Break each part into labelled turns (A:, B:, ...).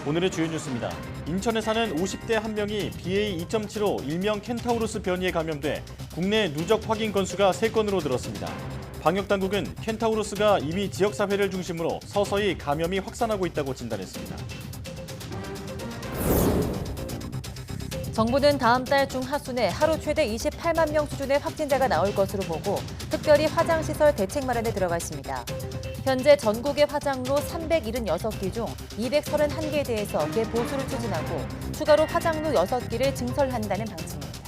A: 오늘의 주요 뉴스입니다. 인천에 사는 50대 한 명이 BA.2.75 일명 켄타우로스 변이에 감염돼 국내 누적 확인 건수가 3건으로 늘었습니다. 방역당국은 켄타우로스가 이미 지역사회를 중심으로 서서히 감염이 확산하고 있다고 진단했습니다.
B: 정부는 다음 달 중하순에 하루 최대 28만 명 수준의 확진자가 나올 것으로 보고 특별히 화장시설 대책 마련에 들어가 있습니다. 현재 전국의 화장로 376기 중 231개에 대해서 개보수를 추진하고 추가로 화장로 6기를 증설한다는 방침입니다.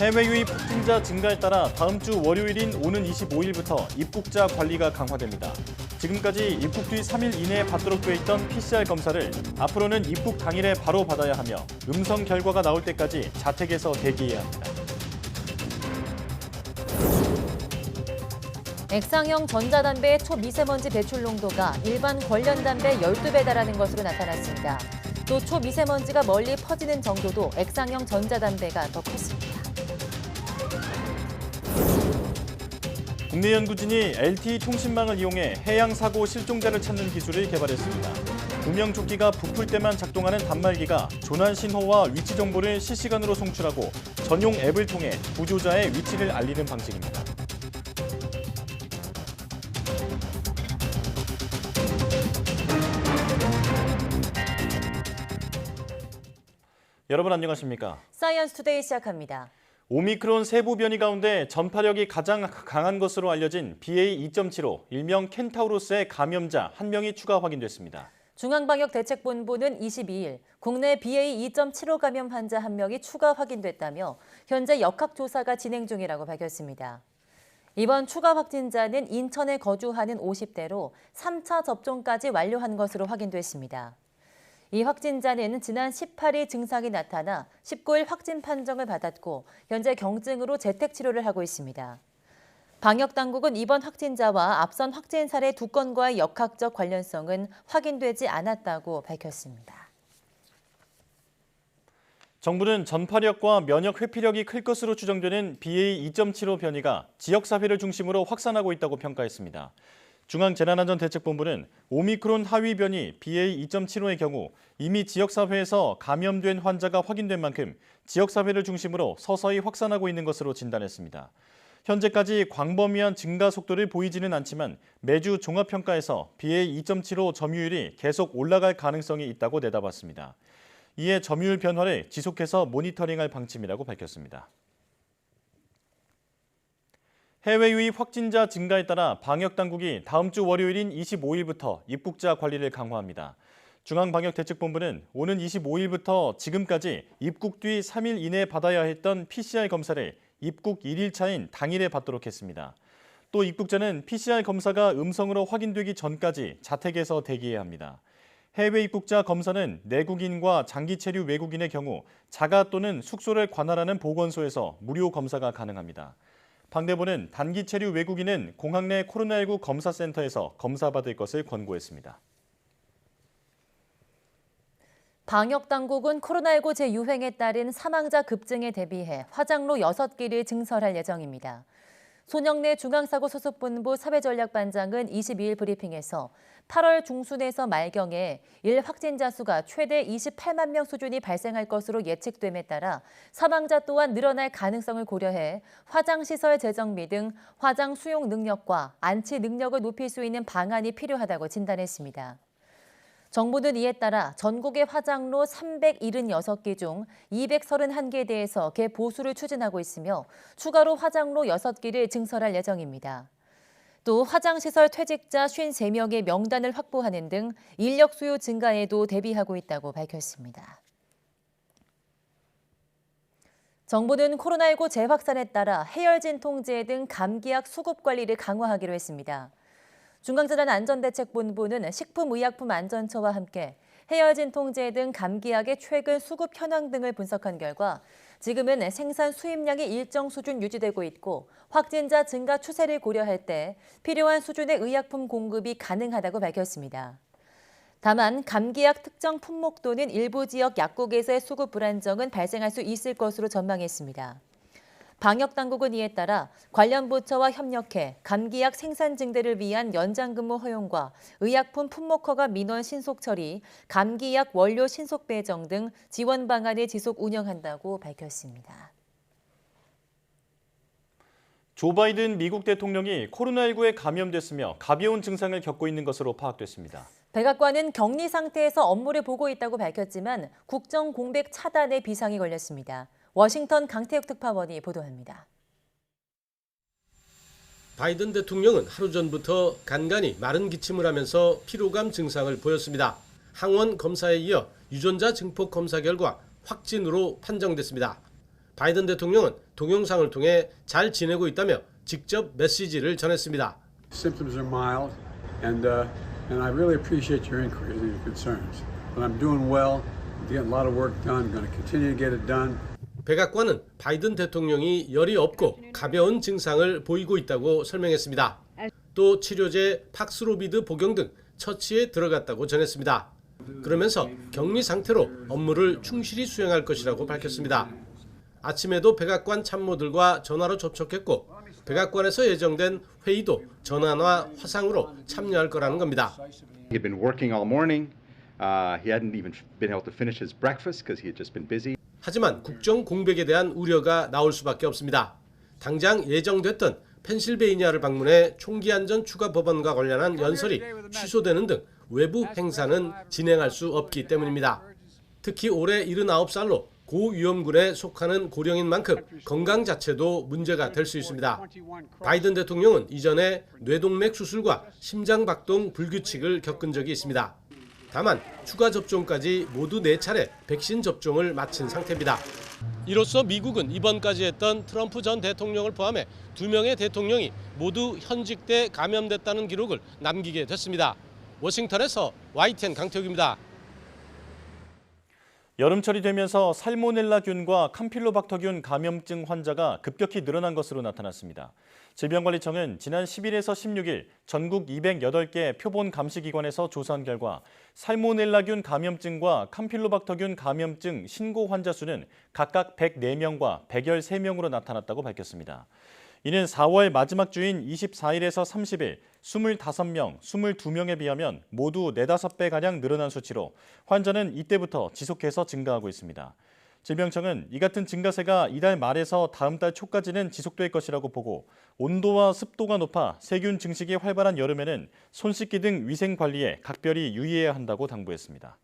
A: 해외 유입 확진자 증가에 따라 다음 주 월요일인 오는 25일부터 입국자 관리가 강화됩니다. 지금까지 입국 뒤 3일 이내에 받도록 돼 있던 PCR 검사를 앞으로는 입국 당일에 바로 받아야 하며 음성 결과가 나올 때까지 자택에서 대기해야 합니다.
B: 액상형 전자담배의 초미세먼지 배출 농도가 일반 관련담배 12배 달하는 것으로 나타났습니다. 또 초미세먼지가 멀리 퍼지는 정도도 액상형 전자담배가 더 컸습니다.
A: 국내 연구진이 LTE 통신망을 이용해 해양 사고 실종자를 찾는 기술을 개발했습니다. 구명조끼가 부풀 때만 작동하는 단말기가 조난 신호와 위치 정보를 실시간으로 송출하고 전용 앱을 통해 구조자의 위치를 알리는 방식입니다. 여러분 안녕하십니까?
B: 사이언스 투데이 시작합니다.
A: 오미크론 세부 변이 가운데 전파력이 가장 강한 것으로 알려진 BA.2.75 일명 켄타우로스의 감염자 1명이 추가 확인됐습니다.
B: 중앙방역대책본부는 22일 국내 BA.2.75 감염 환자 1명이 추가 확인됐다며 현재 역학조사가 진행 중이라고 밝혔습니다. 이번 추가 확진자는 인천에 거주하는 50대로 3차 접종까지 완료한 것으로 확인됐습니다. 이 확진자는 지난 18일 증상이 나타나 19일 확진 판정을 받았고 현재 경증으로 재택치료를 하고 있습니다. 방역당국은 이번 확진자와 앞선 확진 사례 2건과의 역학적 관련성은 확인되지 않았다고 밝혔습니다.
A: 정부는 전파력과 면역 회피력이 클 것으로 추정되는 BA.2.75 변이가 지역사회를 중심으로 확산하고 있다고 평가했습니다. 중앙재난안전대책본부는 오미크론 하위 변이 BA.2.75의 경우 이미 지역사회에서 감염된 환자가 확인된 만큼 지역사회를 중심으로 서서히 확산하고 있는 것으로 진단했습니다. 현재까지 광범위한 증가 속도를 보이지는 않지만 매주 종합평가에서 BA.2.75 점유율이 계속 올라갈 가능성이 있다고 내다봤습니다. 이에 점유율 변화를 지속해서 모니터링할 방침이라고 밝혔습니다. 해외 유입 확진자 증가에 따라 방역당국이 다음 주 월요일인 25일부터 입국자 관리를 강화합니다. 중앙방역대책본부는 오는 25일부터 지금까지 입국 뒤 3일 이내에 받아야 했던 PCR 검사를 입국 1일 차인 당일에 받도록 했습니다. 또 입국자는 PCR 검사가 음성으로 확인되기 전까지 자택에서 대기해야 합니다. 해외 입국자 검사는 내국인과 장기 체류 외국인의 경우 자가 또는 숙소를 관할하는 보건소에서 무료 검사가 가능합니다. 방대본은 단기 체류 외국인은 공항 내 코로나19 검사센터에서 검사받을 것을 권고했습니다.
B: 방역당국은 코로나19 재유행에 따른 사망자 급증에 대비해 화장로 6기를 증설할 예정입니다. 손영래 중앙사고수습본부 사회전략반장은 22일 브리핑에서 8월 중순에서 말경에 일 확진자 수가 최대 28만 명 수준이 발생할 것으로 예측됨에 따라 사망자 또한 늘어날 가능성을 고려해 화장시설 재정비 등 화장 수용 능력과 안치 능력을 높일 수 있는 방안이 필요하다고 진단했습니다. 정부는 이에 따라 전국의 화장로 376기 중 231개에 대해서 개보수를 추진하고 있으며 추가로 화장로 6기를 증설할 예정입니다. 또 화장시설 퇴직자 53명의 명단을 확보하는 등 인력 수요 증가에도 대비하고 있다고 밝혔습니다. 정부는 코로나19 재확산에 따라 해열진 통제 등 감기약 수급 관리를 강화하기로 했습니다. 중앙재난안전대책본부는 식품의약품안전처와 함께 해열진 통제 등 감기약의 최근 수급 현황 등을 분석한 결과 지금은 생산 수입량이 일정 수준 유지되고 있고 확진자 증가 추세를 고려할 때 필요한 수준의 의약품 공급이 가능하다고 밝혔습니다. 다만 감기약 특정 품목 또는 일부 지역 약국에서의 수급 불안정은 발생할 수 있을 것으로 전망했습니다. 방역당국은 이에 따라 관련 부처와 협력해 감기약 생산 증대를 위한 연장근무 허용과 의약품 품목허가 민원 신속 처리, 감기약 원료 신속 배정 등 지원 방안을 지속 운영한다고 밝혔습니다.
A: 조 바이든 미국 대통령이 코로나19에 감염됐으며 가벼운 증상을 겪고 있는 것으로 파악됐습니다.
B: 백악관은 격리 상태에서 업무를 보고 있다고 밝혔지만 국정 공백 차단에 비상이 걸렸습니다. 워싱턴 강태욱 특파원이 보도합니다.
C: 바이든 대통령은 하루 전부터 간간히 마른 기침을 하면서 피로감 증상을 보였습니다. 항원 검사에 이어 유전자 증폭 검사 결과 확진으로 판정됐습니다. 바이든 대통령은 동영상을 통해 잘 지내고 있다며 직접 메시지를 전했습니다.
D: Symptoms are mild, and I really appreciate your inquiries and your concerns. But I'm doing well. I'm getting a lot of work done. Going to continue to get it done.
C: 백악관은 바이든 대통령이 열이 없고 가벼운 증상을 보이고 있다고 설명했습니다. 또 치료제 팍스로비드 복용 등 처치에 들어갔다고 전했습니다. 그러면서 격리 상태로 업무를 충실히 수행할 것이라고 밝혔습니다. 아침에도 백악관 참모들과 전화로 접촉했고 백악관에서 예정된 회의도 전화나 화상으로 참여할 거라는 겁니다.
E: He had been working all morning. He hadn't even been able to finish his breakfast because he had just been busy.
C: 하지만 국정 공백에 대한 우려가 나올 수밖에 없습니다. 당장 예정됐던 펜실베이니아를 방문해 총기 안전 추가 법안과 관련한 연설이 취소되는 등 외부 행사는 진행할 수 없기 때문입니다. 특히 올해 79살로 고위험군에 속하는 고령인 만큼 건강 자체도 문제가 될 수 있습니다. 바이든 대통령은 이전에 뇌동맥 수술과 심장박동 불규칙을 겪은 적이 있습니다. 다만 추가 접종까지 모두 4차례 백신 접종을 마친 상태입니다. 이로써 미국은 이번까지 했던 트럼프 전 대통령을 포함해 2명의 대통령이 모두 현직 때 감염됐다는 기록을 남기게 됐습니다. 워싱턴에서 YTN 강태욱입니다.
A: 여름철이 되면서 살모넬라균과 캄필로박터균 감염증 환자가 급격히 늘어난 것으로 나타났습니다. 질병관리청은 지난 10일에서 16일 전국 208개 표본 감시기관에서 조사한 결과 살모넬라균 감염증과 캄필로박터균 감염증 신고 환자 수는 각각 104명과 113명으로 나타났다고 밝혔습니다. 이는 4월 마지막 주인 24일에서 30일 25명, 22명에 비하면 모두 4~5배가량 늘어난 수치로 환자는 이때부터 지속해서 증가하고 있습니다. 질병청은 이 같은 증가세가 이달 말에서 다음 달 초까지는 지속될 것이라고 보고 온도와 습도가 높아 세균 증식이 활발한 여름에는 손 씻기 등 위생 관리에 각별히 유의해야 한다고 당부했습니다.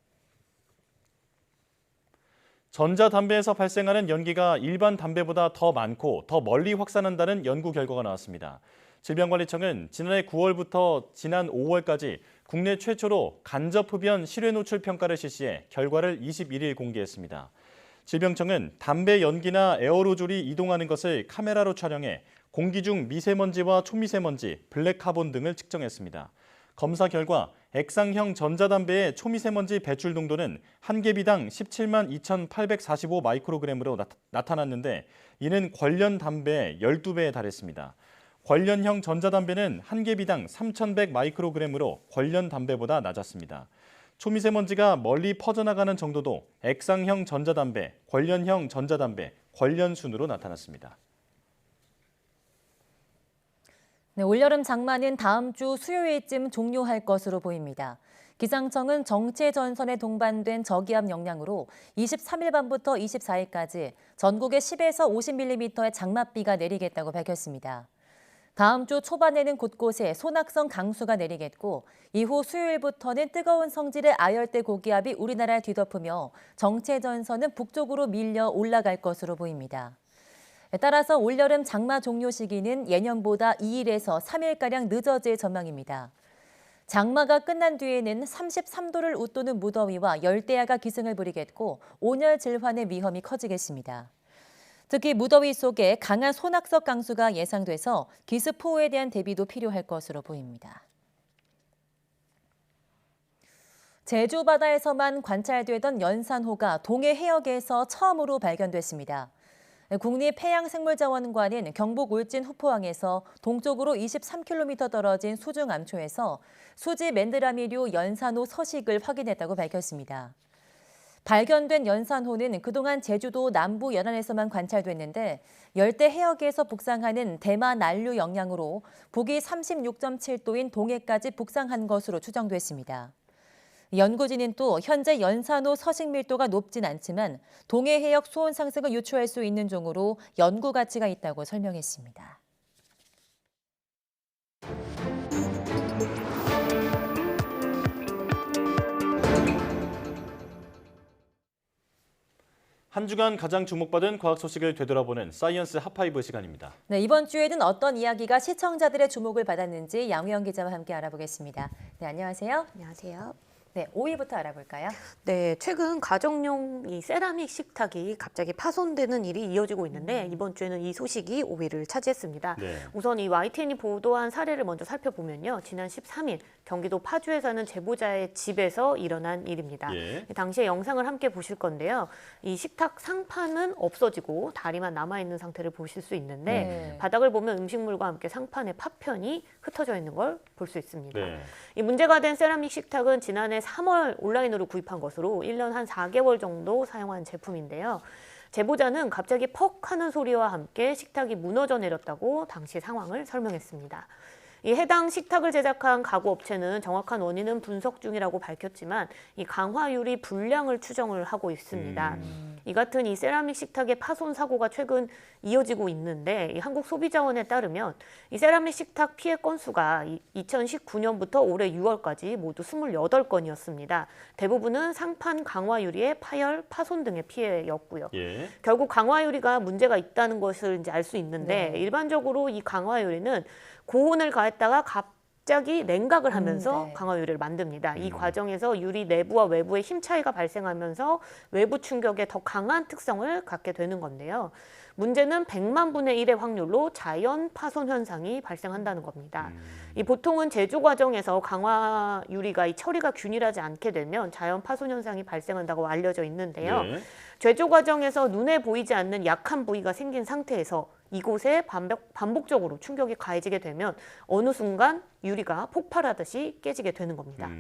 A: 전자담배에서 발생하는 연기가 일반 담배보다 더 많고 더 멀리 확산한다는 연구 결과가 나왔습니다. 질병관리청은 지난해 9월부터 지난 5월까지 국내 최초로 간접 흡연 실외 노출 평가를 실시해 결과를 21일 공개했습니다. 질병청은 담배 연기나 에어로졸이 이동하는 것을 카메라로 촬영해 공기 중 미세먼지와 초미세먼지, 블랙카본 등을 측정했습니다. 검사 결과 액상형 전자담배의 초미세먼지 배출 농도는 한 개비당 17만 2,845 마이크로그램으로 나타났는데 이는 관련 담배의 12배에 달했습니다. 관련형 전자담배는 한 개비당 3,100 마이크로그램으로 관련 담배보다 낮았습니다. 초미세먼지가 멀리 퍼져나가는 정도도 액상형 전자담배, 관련형 전자담배, 관련 순으로 나타났습니다.
B: 네, 올여름 장마는 다음 주 수요일쯤 종료할 것으로 보입니다. 기상청은 정체 전선에 동반된 저기압 영향으로 23일 밤부터 24일까지 전국에 10에서 50mm의 장맛비가 내리겠다고 밝혔습니다. 다음 주 초반에는 곳곳에 소낙성 강수가 내리겠고 이후 수요일부터는 뜨거운 성질의 아열대 고기압이 우리나라를 뒤덮으며 정체 전선은 북쪽으로 밀려 올라갈 것으로 보입니다. 따라서 올여름 장마 종료 시기는 예년보다 2일에서 3일가량 늦어질 전망입니다. 장마가 끝난 뒤에는 33도를 웃도는 무더위와 열대야가 기승을 부리겠고 온열 질환의 위험이 커지겠습니다. 특히 무더위 속에 강한 소낙성 강수가 예상돼서 기습호우에 대한 대비도 필요할 것으로 보입니다. 제주 바다에서만 관찰되던 연산호가 동해 해역에서 처음으로 발견됐습니다. 국립해양생물자원관은 경북 울진 후포항에서 동쪽으로 23km 떨어진 수중암초에서 수지 맨드라미류 연산호 서식을 확인했다고 밝혔습니다. 발견된 연산호는 그동안 제주도 남부 연안에서만 관찰됐는데 열대 해역에서 북상하는 대마 난류 영향으로 북위 36.7도인 동해까지 북상한 것으로 추정됐습니다. 연구진은 또 현재 연산호 서식 밀도가 높진 않지만 동해 해역 수온 상승을 유추할 수 있는 종으로 연구 가치가 있다고 설명했습니다.
A: 한 주간 가장 주목받은 과학 소식을 되돌아보는 사이언스 핫파이브 시간입니다.
B: 네, 이번 주에는 어떤 이야기가 시청자들의 주목을 받았는지 양우영 기자와 함께 알아보겠습니다. 네, 안녕하세요.
F: 안녕하세요.
B: 네, 5위부터 알아볼까요?
F: 네, 최근 가정용 이 세라믹 식탁이 갑자기 파손되는 일이 이어지고 있는데 이번 주에는 이 소식이 5위를 차지했습니다.
A: 네.
F: 우선 이 YTN이 보도한 사례를 먼저 살펴보면요. 지난 13일 경기도 파주에 사는 제보자의 집에서 일어난 일입니다.
A: 예.
F: 당시의 영상을 함께 보실 건데요. 이 식탁 상판은 없어지고 다리만 남아있는 상태를 보실 수 있는데
B: 네.
F: 바닥을 보면 음식물과 함께 상판의 파편이 흩어져 있는 걸 볼 수 있습니다.
A: 네.
F: 이 문제가 된 세라믹 식탁은 지난해 3월 온라인으로 구입한 것으로 1년 한 4개월 정도 사용한 제품인데요. 제보자는 갑자기 퍽 하는 소리와 함께 식탁이 무너져 내렸다고 당시 상황을 설명했습니다. 이 해당 식탁을 제작한 가구 업체는 정확한 원인은 분석 중이라고 밝혔지만 이 강화유리 불량을 추정을 하고 있습니다. 이 같은 이 세라믹 식탁의 파손 사고가 최근 이어지고 있는데 이 한국소비자원에 따르면 이 세라믹 식탁 피해 건수가 2019년부터 올해 6월까지 모두 28건이었습니다. 대부분은 상판 강화유리의 파열, 파손 등의 피해였고요.
A: 예.
F: 결국 강화유리가 문제가 있다는 것을 이제 알 수 있는데
B: 네.
F: 일반적으로 이 강화유리는 고온을 가했다가 갑자기 냉각을 하면서
B: 네.
F: 강화유리를 만듭니다. 이 과정에서 유리 내부와 외부의 힘 차이가 발생하면서 외부 충격에 더 강한 특성을 갖게 되는 건데요. 문제는 100만 분의 1의 확률로 자연 파손 현상이 발생한다는 겁니다. 이 보통은 제조 과정에서 강화 유리가 이 처리가 균일하지 않게 되면 자연 파손 현상이 발생한다고 알려져 있는데요.
A: 네.
F: 제조 과정에서 눈에 보이지 않는 약한 부위가 생긴 상태에서 이곳에 반복적으로 충격이 가해지게 되면 어느 순간 유리가 폭발하듯이 깨지게 되는 겁니다.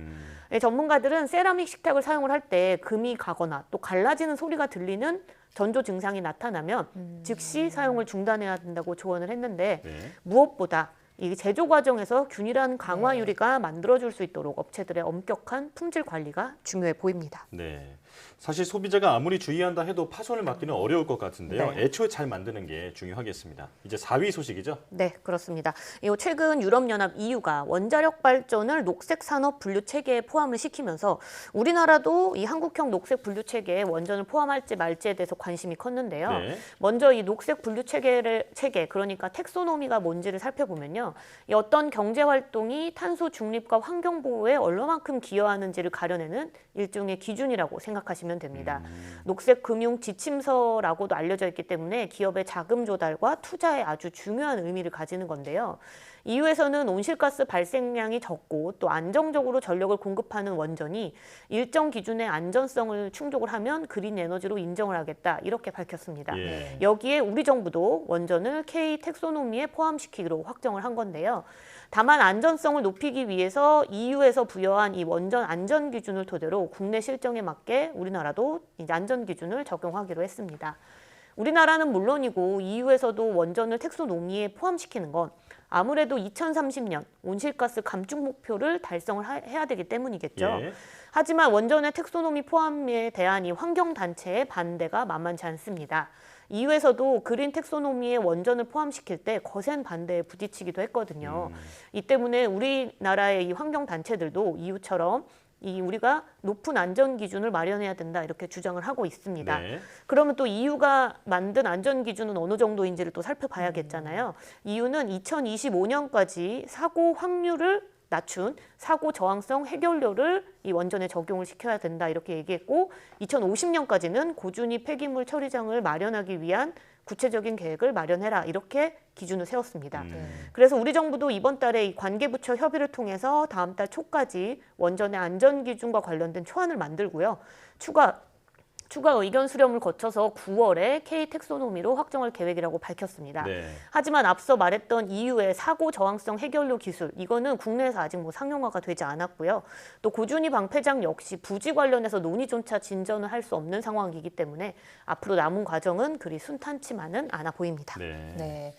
F: 전문가들은 세라믹 식탁을 사용을 할 때 금이 가거나 또 갈라지는 소리가 들리는 전조 증상이 나타나면 즉시 사용을 중단해야 된다고 조언을 했는데
A: 네.
F: 무엇보다 이 제조 과정에서 균일한 강화 유리가 만들어줄 수 있도록 업체들의 엄격한 품질 관리가 중요해 보입니다.
A: 네. 사실 소비자가 아무리 주의한다 해도 파손을 막기는 어려울 것 같은데요.
F: 네.
A: 애초에 잘 만드는 게 중요하겠습니다. 이제 4위 소식이죠?
F: 네, 그렇습니다. 최근 유럽연합 EU가 원자력 발전을 녹색 산업 분류 체계에 포함을 시키면서 우리나라도 이 한국형 녹색 분류 체계에 원전을 포함할지 말지에 대해서 관심이 컸는데요.
A: 네.
F: 먼저 이 녹색 분류 체계, 그러니까 텍소노미가 뭔지를 살펴보면요. 이 어떤 경제 활동이 탄소 중립과 환경 보호에 얼마만큼 기여하는지를 가려내는 일종의 기준이라고 생각하시면 됩니다. 녹색 금융 지침서라고도 알려져 있기 때문에 기업의 자금 조달과 투자에 아주 중요한 의미를 가지는 건데요. EU에서는 온실가스 발생량이 적고 또 안정적으로 전력을 공급하는 원전이 일정 기준의 안전성을 충족을 하면 그린 에너지로 인정을 하겠다 이렇게 밝혔습니다.
A: 예.
F: 여기에 우리 정부도 원전을 K 텍소노미에 포함시키기로 확정을 한 건데요. 다만 안전성을 높이기 위해서 EU에서 부여한 이 원전 안전 기준을 토대로 국내 실정에 맞게 우리나라도 이제 안전 기준을 적용하기로 했습니다. 우리나라는 물론이고 EU에서도 원전을 텍소노미에 포함시키는 건 아무래도 2030년 온실가스 감축 목표를 달성을 해야 되기 때문이겠죠.
A: 예.
F: 하지만 원전의 텍소노미 포함에 대한 이 환경단체의 반대가 만만치 않습니다. EU에서도 그린 텍소노미에 원전을 포함시킬 때 거센 반대에 부딪히기도 했거든요. 이 때문에 우리나라의 이 환경단체들도 EU처럼 우리가 높은 안전 기준을 마련해야 된다 이렇게 주장을 하고 있습니다.
A: 네.
F: 그러면 또 EU가 만든 안전 기준은 어느 정도인지를 또 살펴봐야겠잖아요. EU는 2025년까지 사고 확률을 낮춘 사고 저항성 해결료를 이 원전에 적용을 시켜야 된다 이렇게 얘기했고 2050년까지는 고준위 폐기물 처리장을 마련하기 위한 구체적인 계획을 마련해라 이렇게 기준을 세웠습니다. 그래서 우리 정부도 이번 달에 이 관계부처 협의를 통해서 다음 달 초까지 원전의 안전 기준과 관련된 초안을 만들고요. 추가 의견 수렴을 거쳐서 9월에 K 텍소노미로 확정할 계획이라고 밝혔습니다.
A: 네.
F: 하지만 앞서 말했던 EU의 사고 저항성 해결료 기술, 이거는 국내에서 아직 상용화가 되지 않았고요. 또 고준희 방패장 역시 부지 관련해서 논의조차 진전을 할 수 없는 상황이기 때문에 앞으로 남은 과정은 그리 순탄치만은 않아 보입니다.
A: 네.
B: 네.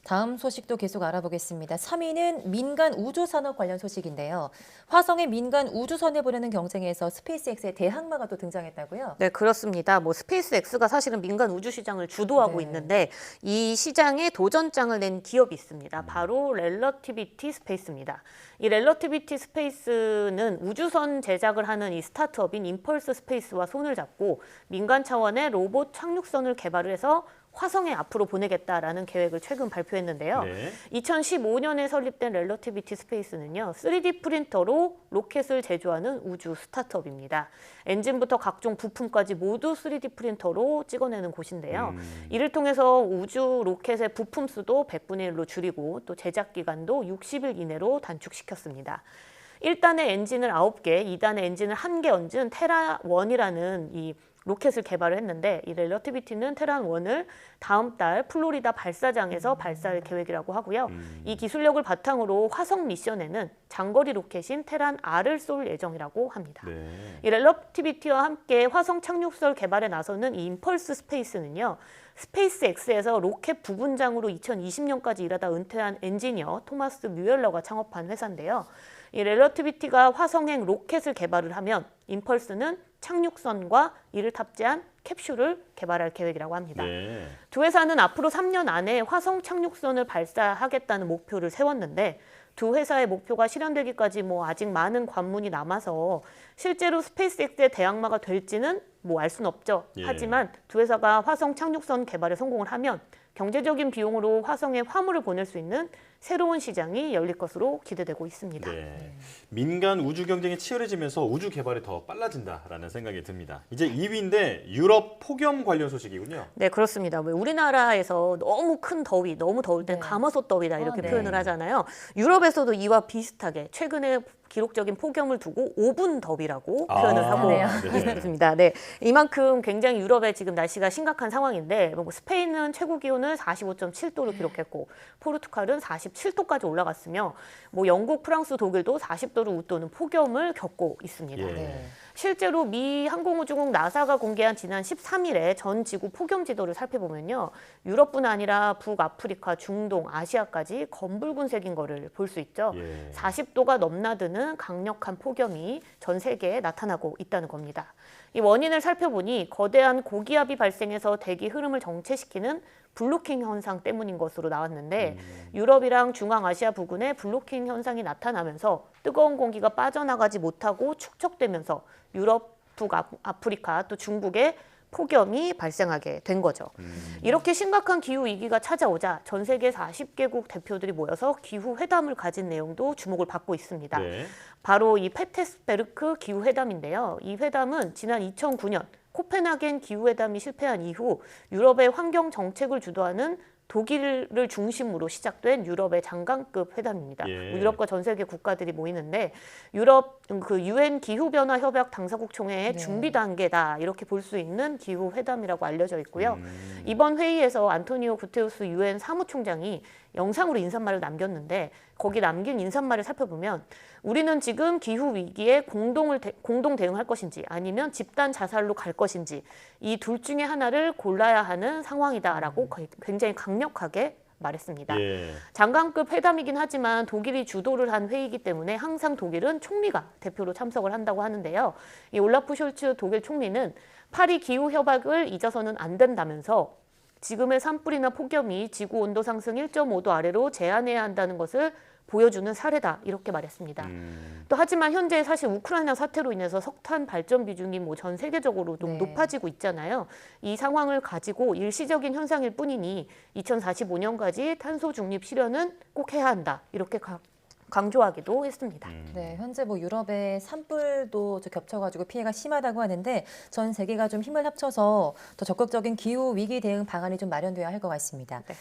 B: 다음 소식도 계속 알아보겠습니다. 3위는 민간 우주산업 관련 소식인데요. 화성의 민간 우주선에 보내는 경쟁에서 스페이스X의 대항마가 또 등장했다고요?
F: 네, 그렇습니다. 스페이스X가 사실은 민간 우주 시장을 주도하고
B: 네.
F: 있는데 이 시장에 도전장을 낸 기업이 있습니다. 바로 렐러티비티 스페이스입니다. 이 렐러티비티 스페이스는 우주선 제작을 하는 이 스타트업인 임펄스 스페이스와 손을 잡고 민간 차원의 로봇 착륙선을 개발을 해서 화성에 앞으로 보내겠다라는 계획을 최근 발표했는데요.
A: 네.
F: 2015년에 설립된 렐러티비티 스페이스는요, 3D 프린터로 로켓을 제조하는 우주 스타트업입니다. 엔진부터 각종 부품까지 모두 3D 프린터로 찍어내는 곳인데요. 이를 통해서 우주 로켓의 부품 수도 100분의 1로 줄이고 또 제작 기간도 60일 이내로 단축시켰습니다. 1단의 엔진을 9개, 2단의 엔진을 1개 얹은 테라1이라는 이 로켓을 개발을 했는데 이 렐러티비티는 테란1을 다음 달 플로리다 발사장에서 발사할 계획이라고 하고요. 이 기술력을 바탕으로 화성 미션에는 장거리 로켓인 테란-R을 쏠 예정이라고 합니다.
A: 네.
F: 이 렐러티비티와 함께 화성 착륙설 개발에 나서는 이 임펄스 스페이스는요. 스페이스X에서 로켓 부분장으로 2020년까지 일하다 은퇴한 엔지니어 토마스 뮤엘러가 창업한 회사인데요. 이 렐러티비티가 화성행 로켓을 개발을 하면 임펄스는 착륙선과 이를 탑재한 캡슐을 개발할 계획이라고 합니다.
A: 네.
F: 두 회사는 앞으로 3년 안에 화성 착륙선을 발사하겠다는 목표를 세웠는데 두 회사의 목표가 실현되기까지 아직 많은 관문이 남아서 실제로 스페이스X의 대항마가 될지는 알 수는 없죠.
A: 예.
F: 하지만 두 회사가 화성 착륙선 개발에 성공을 하면 경제적인 비용으로 화성에 화물을 보낼 수 있는 새로운 시장이 열릴 것으로 기대되고 있습니다.
A: 네. 민간 우주 경쟁이 치열해지면서 우주 개발이 더 빨라진다라는 생각이 듭니다. 이제 2위인데 유럽 폭염 관련 소식이군요.
F: 네, 그렇습니다. 우리나라에서 너무 큰 더위, 너무 더울 땐
B: 네.
F: 가마솥 더위다 이렇게
B: 네.
F: 표현을 하잖아요. 유럽에서도 이와 비슷하게 최근에 기록적인 폭염을 두고 5분 더위라고 표현을 하고
B: 하네요.
F: 있습니다. 네, 이만큼 굉장히 유럽의 지금 날씨가 심각한 상황인데 스페인은 최고 기온을 45.7도를 기록했고 포르투갈은 47도까지 올라갔으며 영국, 프랑스, 독일도 40도를 웃도는 폭염을 겪고 있습니다.
A: 예.
B: 네.
F: 실제로 미 항공우주국 나사가 공개한 지난 13일에 전 지구 폭염 지도를 살펴보면요. 유럽뿐 아니라 북아프리카, 중동, 아시아까지 검붉은색인 거를 볼 수 있죠.
A: 예.
F: 40도가 넘나드는 강력한 폭염이 전 세계에 나타나고 있다는 겁니다. 이 원인을 살펴보니 거대한 고기압이 발생해서 대기 흐름을 정체시키는 블로킹 현상 때문인 것으로 나왔는데 유럽이랑 중앙아시아 부근에 블로킹 현상이 나타나면서 뜨거운 공기가 빠져나가지 못하고 축적되면서 유럽, 북아프리카 또 중국에 폭염이 발생하게 된 거죠. 이렇게 심각한 기후 위기가 찾아오자 전 세계 40개국 대표들이 모여서 기후 회담을 가진 내용도 주목을 받고 있습니다.
A: 네.
F: 바로 이 페테스베르크 기후 회담인데요. 이 회담은 지난 2009년 코펜하겐 기후 회담이 실패한 이후 유럽의 환경 정책을 주도하는 독일을 중심으로 시작된 유럽의 장관급 회담입니다.
A: 예.
F: 유럽과 전 세계 국가들이 모이는데 유럽 유엔 기후변화 협약 당사국 총회의
B: 네.
F: 준비 단계다 이렇게 볼 수 있는 기후 회담이라고 알려져 있고요. 이번 회의에서 안토니오 구테우스 유엔 사무총장이 영상으로 인사말을 남겼는데 거기 남긴 인사말을 살펴보면 우리는 지금 기후 위기에 공동 대응할 것인지 아니면 집단 자살로 갈 것인지 이 둘 중에 하나를 골라야 하는 상황이다라고 굉장히 강력하게 말했습니다.
A: 예.
F: 장관급 회담이긴 하지만 독일이 주도를 한 회의이기 때문에 항상 독일은 총리가 대표로 참석을 한다고 하는데요. 이 올라프 숄츠 독일 총리는 파리 기후 협약을 잊어서는 안 된다면서 지금의 산불이나 폭염이 지구 온도 상승 1.5도 아래로 제한해야 한다는 것을 보여주는 사례다 이렇게 말했습니다. 또 하지만 현재 사실 우크라이나 사태로 인해서 석탄 발전 비중이 전 세계적으로 좀
B: 네.
F: 높아지고 있잖아요. 이 상황을 가지고 일시적인 현상일 뿐이니 2045년까지 탄소 중립 실현은 꼭 해야 한다 이렇게 강조하기도 했습니다.
B: 네, 현재 유럽의 산불도 겹쳐가지고 피해가 심하다고 하는데 전 세계가 좀 힘을 합쳐서 더 적극적인 기후 위기 대응 방안이 좀 마련돼야 할 것 같습니다.
F: 네.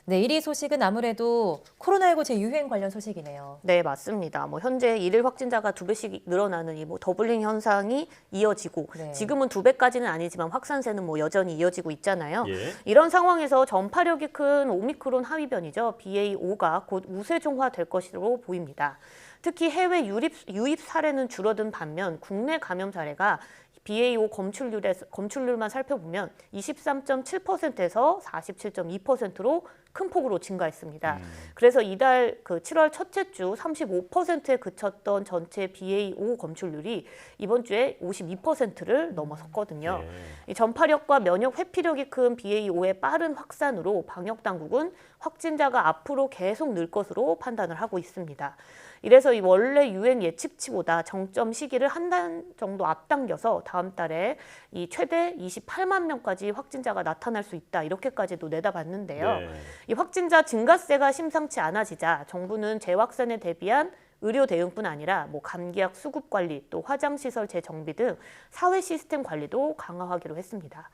B: 네, 1위 소식은 아무래도 코로나19 재유행 관련 소식이네요.
F: 네, 맞습니다. 현재 일일 확진자가 2배씩 늘어나는 이 더블링 현상이 이어지고
B: 네.
F: 지금은 2배까지는 아니지만 확산세는 여전히 이어지고 있잖아요.
A: 예.
F: 이런 상황에서 전파력이 큰 오미크론 하위변이죠. BA.5가 곧 우세종화될 것으로 보입니다. 특히 해외 유입 사례는 줄어든 반면 국내 감염 사례가 BA.5 검출률만 살펴보면 23.7%에서 47.2%로 큰 폭으로 증가했습니다. 그래서 이달 7월 첫째 주 35%에 그쳤던 전체 BA.5 검출률이 이번 주에 52%를 넘어섰거든요. 이 전파력과 면역 회피력이 큰 BA.5의 빠른 확산으로 방역 당국은 확진자가 앞으로 계속 늘 것으로 판단을 하고 있습니다. 이래서 이 원래 유행 예측치보다 정점 시기를 한 달 정도 앞당겨서 다음 달에 이 최대 28만 명까지 확진자가 나타날 수 있다 이렇게까지도 내다봤는데요.
A: 네.
F: 이 확진자 증가세가 심상치 않아지자 정부는 재확산에 대비한 의료 대응뿐 아니라 감기약 수급 관리, 또 화장시설 재정비 등 사회 시스템 관리도 강화하기로 했습니다.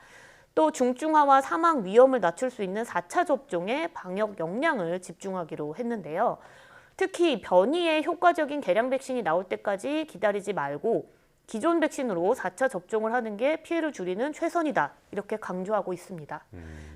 F: 또 중증화와 사망 위험을 낮출 수 있는 4차 접종에 방역 역량을 집중하기로 했는데요. 특히 변이의 효과적인 개량 백신이 나올 때까지 기다리지 말고 기존 백신으로 4차 접종을 하는 게 피해를 줄이는 최선이다 이렇게 강조하고 있습니다.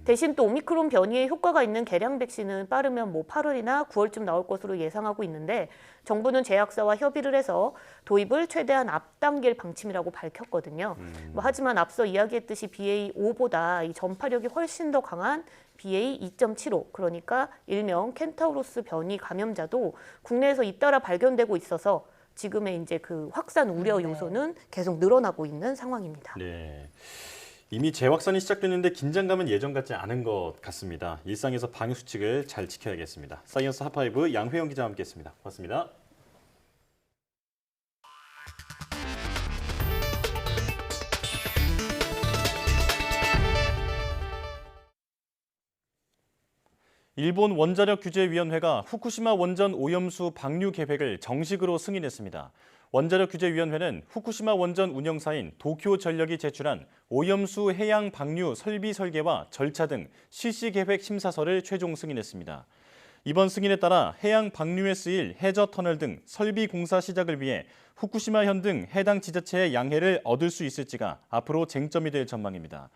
F: 대신 또 오미크론 변이에 효과가 있는 개량 백신은 빠르면 8월이나 9월쯤 나올 것으로 예상하고 있는데 정부는 제약사와 협의를 해서 도입을 최대한 앞당길 방침이라고 밝혔거든요. 하지만 앞서 이야기했듯이 BA.5보다 이 전파력이 훨씬 더 강한 BA.2.75 그러니까 일명 켄타우로스 변이 감염자도 국내에서 잇따라 발견되고 있어서 지금의 이제 확산 우려 요소는 계속 늘어나고 있는 상황입니다.
A: 네. 이미 재확산이 시작됐는데 긴장감은 예전 같지 않은 것 같습니다. 일상에서 방역 수칙을 잘 지켜야겠습니다. 사이언스 핫파이브 양회영 기자와 함께했습니다. 고맙습니다. 일본 원자력규제위원회가 후쿠시마 원전 오염수 방류 계획을 정식으로 승인했습니다. 원자력규제위원회는 후쿠시마 원전 운영사인 도쿄전력이 제출한 오염수 해양 방류 설비 설계와 절차 등 실시 계획 심사서를 최종 승인했습니다. 이번 승인에 따라 해양 방류에 쓰일 해저 터널 등 설비 공사 시작을 위해 후쿠시마현 등 해당 지자체의 양해를 얻을 수 있을지가 앞으로 쟁점이 될 전망입니다.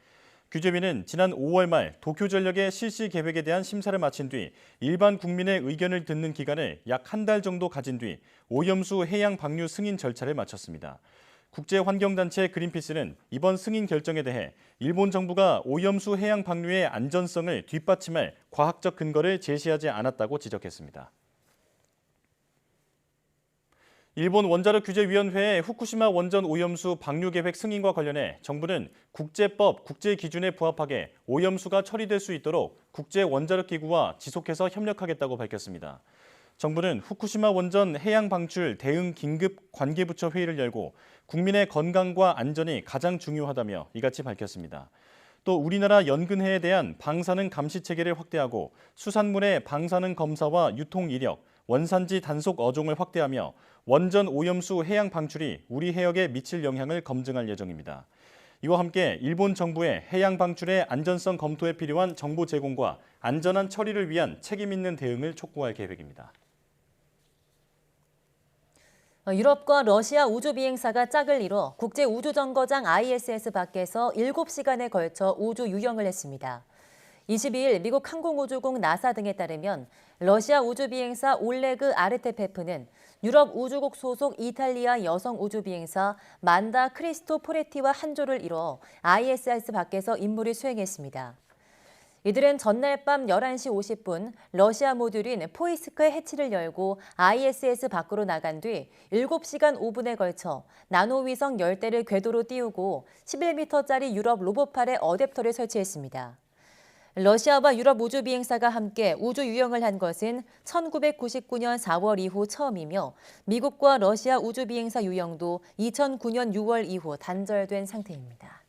A: 규제위는 지난 5월 말 도쿄전력의 실시 계획에 대한 심사를 마친 뒤 일반 국민의 의견을 듣는 기간을 약 한 달 정도 가진 뒤 오염수 해양 방류 승인 절차를 마쳤습니다. 국제환경단체 그린피스는 이번 승인 결정에 대해 일본 정부가 오염수 해양 방류의 안전성을 뒷받침할 과학적 근거를 제시하지 않았다고 지적했습니다. 일본 원자력규제위원회의 후쿠시마 원전 오염수 방류 계획 승인과 관련해 정부는 국제법, 국제기준에 부합하게 오염수가 처리될 수 있도록 국제원자력기구와 지속해서 협력하겠다고 밝혔습니다. 정부는 후쿠시마 원전 해양 방출 대응 긴급 관계부처 회의를 열고 국민의 건강과 안전이 가장 중요하다며 이같이 밝혔습니다. 또 우리나라 연근해에 대한 방사능 감시 체계를 확대하고 수산물의 방사능 검사와 유통 이력, 원산지 단속 어종을 확대하며 원전 오염수 해양 방출이 우리 해역에 미칠 영향을 검증할 예정입니다. 이와 함께 일본 정부의 해양 방출의 안전성 검토에 필요한 정보 제공과 안전한 처리를 위한 책임 있는 대응을 촉구할 계획입니다.
B: 유럽과 러시아 우주 비행사가 짝을 이뤄 국제 우주정거장 ISS 밖에서 7시간에 걸쳐 우주 유영을 했습니다. 22일 미국 항공우주국 나사 등에 따르면 러시아 우주 비행사 올레그 아르테페프는 유럽 우주국 소속 이탈리아 여성 우주 비행사 만다 크리스토포레티와 한조를 이뤄 ISS 밖에서 임무를 수행했습니다. 이들은 전날 밤 11시 50분 러시아 모듈인 포이스크의 해치를 열고 ISS 밖으로 나간 뒤 7시간 5분에 걸쳐 나노위성 10대를 궤도로 띄우고 11m짜리 유럽 로봇팔에 어댑터를 설치했습니다. 러시아와 유럽 우주 비행사가 함께 우주 유영을 한 것은 1999년 4월 이후 처음이며 미국과 러시아 우주 비행사 유영도 2009년 6월 이후 단절된 상태입니다.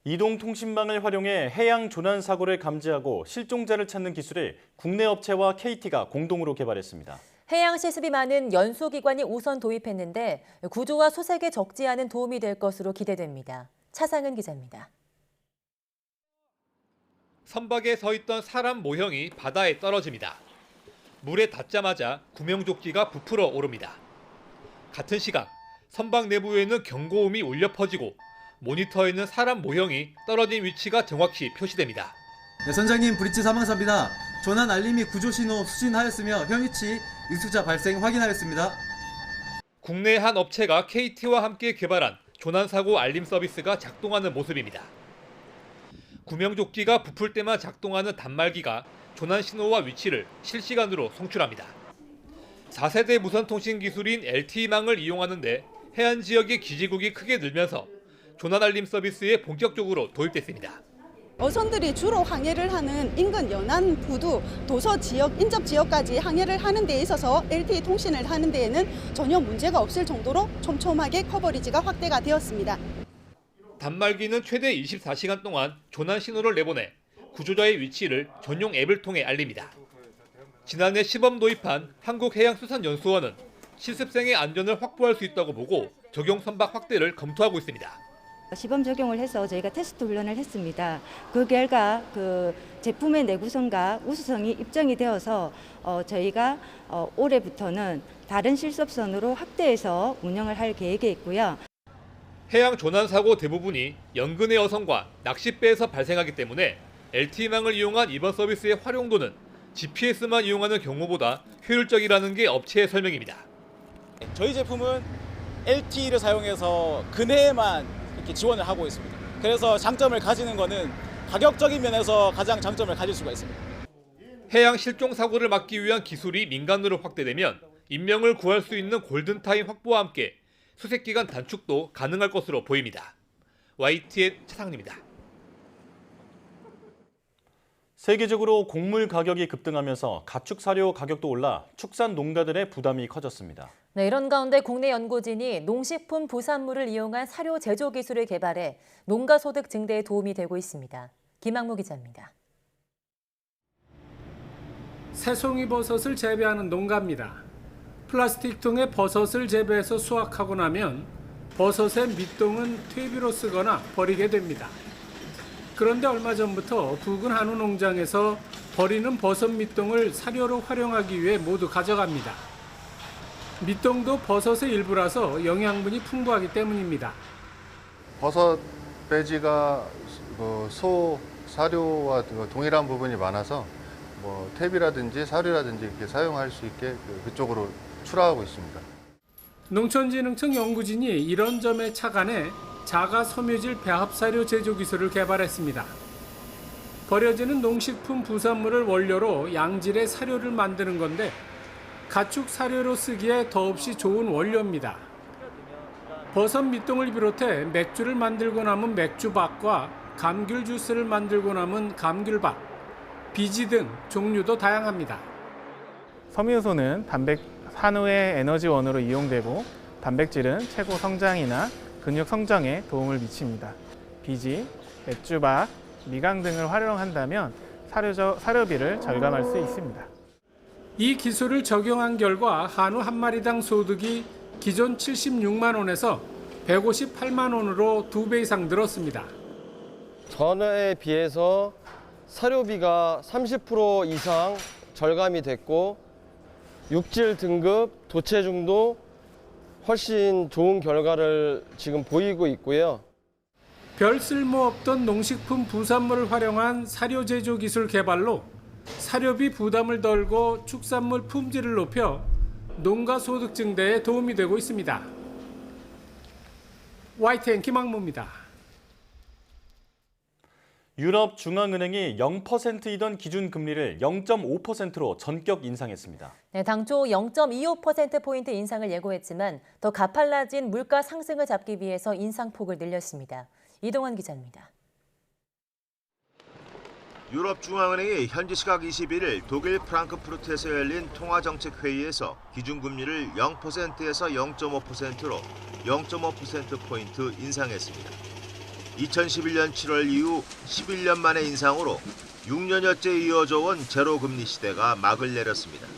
A: 이동통신망을 활용해 해양 조난 사고를 감지하고 실종자를 찾는 기술을 국내 업체와 KT가 공동으로 개발했습니다.
B: 해양 실습이 많은 연소기관이 우선 도입했는데 구조와 소색에 적지 않은 도움이 될 것으로 기대됩니다. 차상은 기자입니다.
G: 선박에 서 있던 사람 모형이 바다에 떨어집니다. 물에 닿자마자 구명조끼가 부풀어 오릅니다. 같은 시각 선박 내부에는 경고음이 울려 퍼지고 모니터에 있는 사람 모형이 떨어진 위치가 정확히 표시됩니다.
H: 네, 선장님, 브릿지 사망사입니다. 조난 알림이 구조 신호 수신하였으며 현 위치 익숙자 발생 확인하였습니다.
G: 국내 한 업체가 KT와 함께 개발한 조난사고 알림 서비스가 작동하는 모습입니다. 구명조끼가 부풀 때만 작동하는 단말기가 조난 신호와 위치를 실시간으로 송출합니다. 4세대 무선통신 기술인 LTE망을 이용하는데 해안 지역의 기지국이 크게 늘면서 조난 알림 서비스에 본격적으로 도입됐습니다.
I: 어선들이 주로 항해를 하는 인근 연안, 부두, 도서 지역, 인접 지역까지 항해를 하는 데 있어서 LTE 통신을 하는 데에는 전혀 문제가 없을 정도로 촘촘하게 커버리지가 확대가 되었습니다.
G: 단말기는 최대 24시간 동안 조난 신호를 내보내 구조자의 위치를 전용 앱을 통해 알립니다. 지난해 시범 도입한 한국해양수산연수원은 실습생의 안전을 확보할 수 있다고 보고 적용 선박 확대를 검토하고 있습니다.
J: 시범 적용을 해서 저희가 테스트 훈련을 했습니다. 그 결과 그 제품의 내구성과 우수성이 입증이 되어서 저희가 올해부터는 다른 실습선으로 확대해서 운영을 할 계획이 있고요.
G: 해양 조난 사고 대부분이 연근의 어선과 낚싯배에서 발생하기 때문에 LTE망을 이용한 이번 서비스의 활용도는 GPS만 이용하는 경우보다 효율적이라는 게 업체의 설명입니다.
K: 저희 제품은 LTE를 사용해서 근해에만 이렇게 지원을 하고 있습니다. 그래서 장점을 가지는 거는 가격적인 면에서 가장 장점을 가질 수가 있습니다.
G: 해양 실종 사고를 막기 위한 기술이 민간으로 확대되면 인명을 구할 수 있는 골든타임 확보와 함께 수색기간 단축도 가능할 것으로 보입니다. YTN 차상리입니다.
A: 세계적으로 곡물 가격이 급등하면서 가축 사료 가격도 올라 축산 농가들의 부담이 커졌습니다.
B: 네, 이런 가운데 국내 연구진이 농식품 부산물을 이용한 사료 제조 기술을 개발해 농가 소득 증대에 도움이 되고 있습니다. 김학무 기자입니다.
L: 새송이 버섯을 재배하는 농가입니다. 플라스틱 통에 버섯을 재배해서 수확하고 나면 버섯의 밑동은 퇴비로 쓰거나 버리게 됩니다. 그런데 얼마 전부터 부근 한우 농장에서 버리는 버섯 밑동을 사료로 활용하기 위해 모두 가져갑니다. 밑동도 버섯의 일부라서 영양분이 풍부하기 때문입니다.
M: 버섯 배지가 소 사료와 동일한 부분이 많아서 퇴비라든지 사료라든지 이렇게 사용할 수 있게 그쪽으로 출하하고 있습니다.
L: 농촌진흥청 연구진이 이런 점에 착안해 자가 섬유질 배합사료 제조 기술을 개발했습니다. 버려지는 농식품 부산물을 원료로 양질의 사료를 만드는 건데 가축 사료로 쓰기에 더없이 좋은 원료입니다. 버섯 밑동을 비롯해 맥주를 만들고 남은 맥주박과 감귤 주스를 만들고 남은 감귤박, 비지 등 종류도 다양합니다.
N: 섬유소는 한우의 에너지원으로 이용되고 단백질은 체고 성장이나 근육 성장에 도움을 미칩니다. 비지, 맥주박, 미강 등을 활용한다면 사료비를 절감할 수 있습니다.
L: 이 기술을 적용한 결과 한우 한 마리당 소득이 기존 76만 원에서 158만 원으로 2배 이상 늘었습니다.
O: 전에 비해서 사료비가 30% 이상 절감이 됐고 육질 등급, 도체중도 훨씬 좋은 결과를 지금 보이고 있고요.
L: 별 쓸모없던 농식품 부산물을 활용한 사료 제조 기술 개발로 사료비 부담을 덜고 축산물 품질을 높여 농가 소득 증대에 도움이 되고 있습니다. YTN 김학무입니다.
A: 유럽 중앙은행이 0%이던 기준금리를 0.5%로 전격 인상했습니다.
B: 네, 당초 0.25%포인트 인상을 예고했지만 더 가팔라진 물가 상승을 잡기 위해서 인상폭을 늘렸습니다. 이동환 기자입니다.
P: 유럽 중앙은행이 현지 시각 21일 독일 프랑크푸르트에서 열린 통화정책회의에서 기준금리를 0%에서 0.5%로 0.5%포인트 인상했습니다. 2011년 7월 이후 11년 만의 인상으로 6년여째 이어져 온 제로금리 시대가 막을 내렸습니다.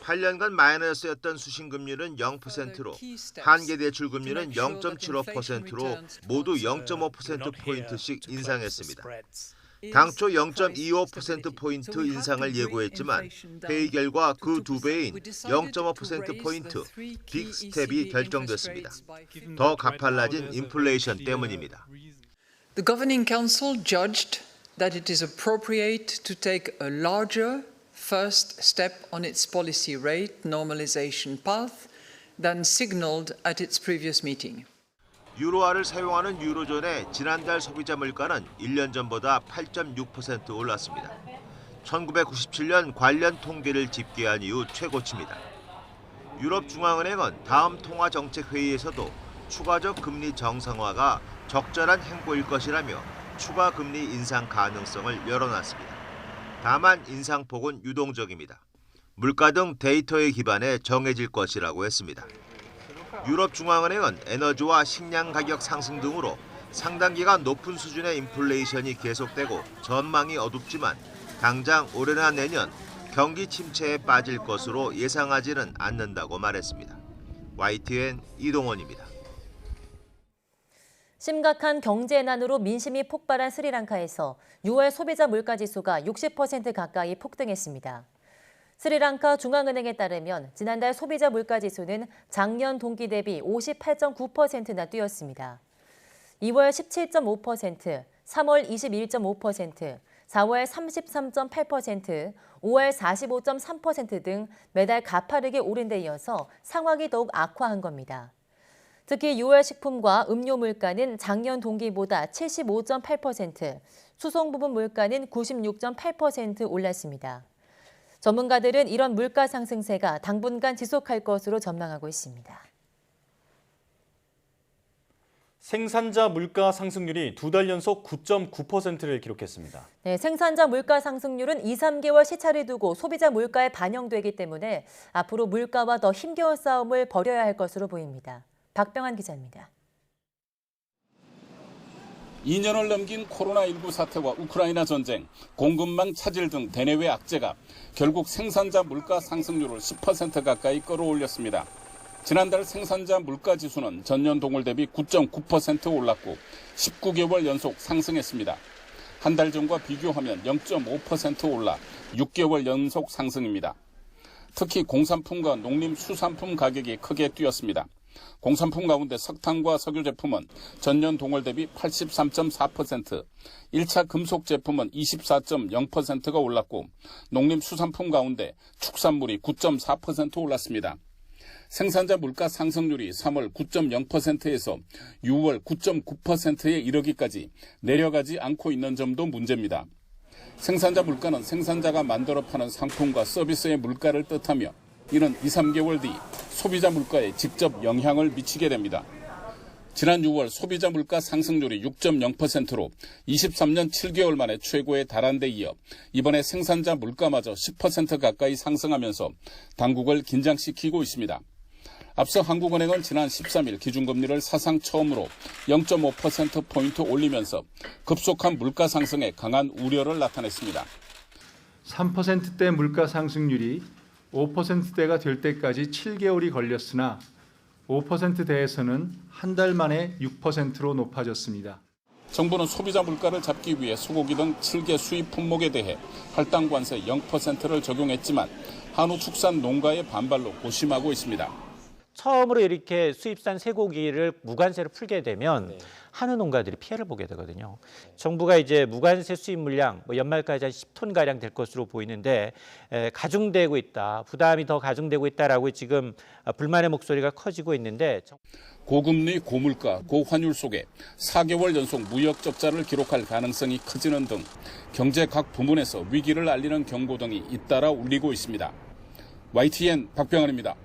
P: 8년간 마이너스였던 수신금리는 0%로 한계대출금리는 0.75%로 모두 0.5%포인트씩 인상했습니다. 당초 0.25%포인트 인상을 예고했지만 회의 결과 그 2배인 0.5%포인트 빅스텝이 결정됐습니다. 더 가팔라진 인플레이션 때문입니다.
Q: The Governing Council judged that it is appropriate to take a larger first step on its policy rate normalization path than signaled at its previous meeting.
P: 유로화를 사용하는 유로존의 지난달 소비자 물가는 1년 전보다 8.6% 올랐습니다. 1997년 관련 통계를 집계한 이후 최고치입니다. 유럽중앙은행은 다음 통화정책회의에서도 추가적 금리 정상화가 적절한 행보일 것이라며 추가 금리 인상 가능성을 열어놨습니다. 다만 인상폭은 유동적입니다. 물가 등 데이터에 기반해 정해질 것이라고 했습니다. 유럽중앙은행은 에너지와 식량 가격 상승 등으로 상당 기간 높은 수준의 인플레이션이 계속되고 전망이 어둡지만 당장 올해나 내년 경기 침체에 빠질 것으로 예상하지는 않는다고 말했습니다. YTN 이동원입니다.
B: 심각한 경제난으로 민심이 폭발한 스리랑카에서 6월 소비자 물가지수가 60% 가까이 폭등했습니다. 스리랑카 중앙은행에 따르면 지난달 소비자 물가지수는 작년 동기 대비 58.9%나 뛰었습니다. 2월 17.5%, 3월 21.5%, 4월 33.8%, 5월 45.3% 등 매달 가파르게 오른 데 이어서 상황이 더욱 악화한 겁니다. 특히 6월 식품과 음료 물가는 작년 동기보다 75.8%, 수송 부분 물가는 96.8% 올랐습니다. 전문가들은 이런 물가 상승세가 당분간 지속할 것으로 전망하고 있습니다.
A: 생산자 물가 상승률이 2달 연속 9.9%를 기록했습니다.
B: 네, 생산자 물가 상승률은 2, 3개월 시차를 두고 소비자 물가에 반영되기 때문에 앞으로 물가와 더 힘겨운 싸움을 벌여야 할 것으로 보입니다. 박병환 기자입니다.
R: 2년을 넘긴 코로나19 사태와 우크라이나 전쟁, 공급망 차질 등 대내외 악재가 결국 생산자 물가 상승률을 10% 가까이 끌어올렸습니다. 지난달 생산자 물가 지수는 전년 동월 대비 9.9% 올랐고 19개월 연속 상승했습니다. 한 달 전과 비교하면 0.5% 올라 6개월 연속 상승입니다. 특히 공산품과 농림수산품 가격이 크게 뛰었습니다. 공산품 가운데 석탄과 석유 제품은 전년 동월 대비 83.4%, 1차 금속 제품은 24.0%가 올랐고 농림수산품 가운데 축산물이 9.4% 올랐습니다. 생산자 물가 상승률이 3월 9.0%에서 6월 9.9%에 이르기까지 내려가지 않고 있는 점도 문제입니다. 생산자 물가는 생산자가 만들어 파는 상품과 서비스의 물가를 뜻하며 이는 2, 3개월 뒤 소비자 물가에 직접 영향을 미치게 됩니다. 지난 6월 소비자 물가 상승률이 6.0%로 23년 7개월 만에 최고에 달한 데 이어 이번에 생산자 물가마저 10% 가까이 상승하면서 당국을 긴장시키고 있습니다. 앞서 한국은행은 지난 13일 기준금리를 사상 처음으로 0.5%포인트 올리면서 급속한 물가 상승에 강한 우려를 나타냈습니다.
S: 3%대 물가 상승률이 5%대가 될 때까지 7개월이 걸렸으나 5%대에서는 한 달 만에 6%로 높아졌습니다.
R: 정부는 소비자 물가를 잡기 위해 소고기 등 7개 수입 품목에 대해 할당 관세 0%를 적용했지만 한우 축산 농가의 반발로 고심하고 있습니다.
T: 처음으로 이렇게 수입산 쇠고기를 무관세로 풀게 되면 한우 농가들이 피해를 보게 되거든요. 정부가 이제 무관세 수입 물량 연말까지 한 10톤 가량 될 것으로 보이는데 가중되고 있다, 부담이 더 가중되고 있다라고 지금 불만의 목소리가 커지고 있는데
R: 고금리, 고물가, 고환율 속에 4개월 연속 무역 적자를 기록할 가능성이 커지는 등 경제 각 부문에서 위기를 알리는 경고 등이 잇따라 울리고 있습니다. YTN 박병환입니다.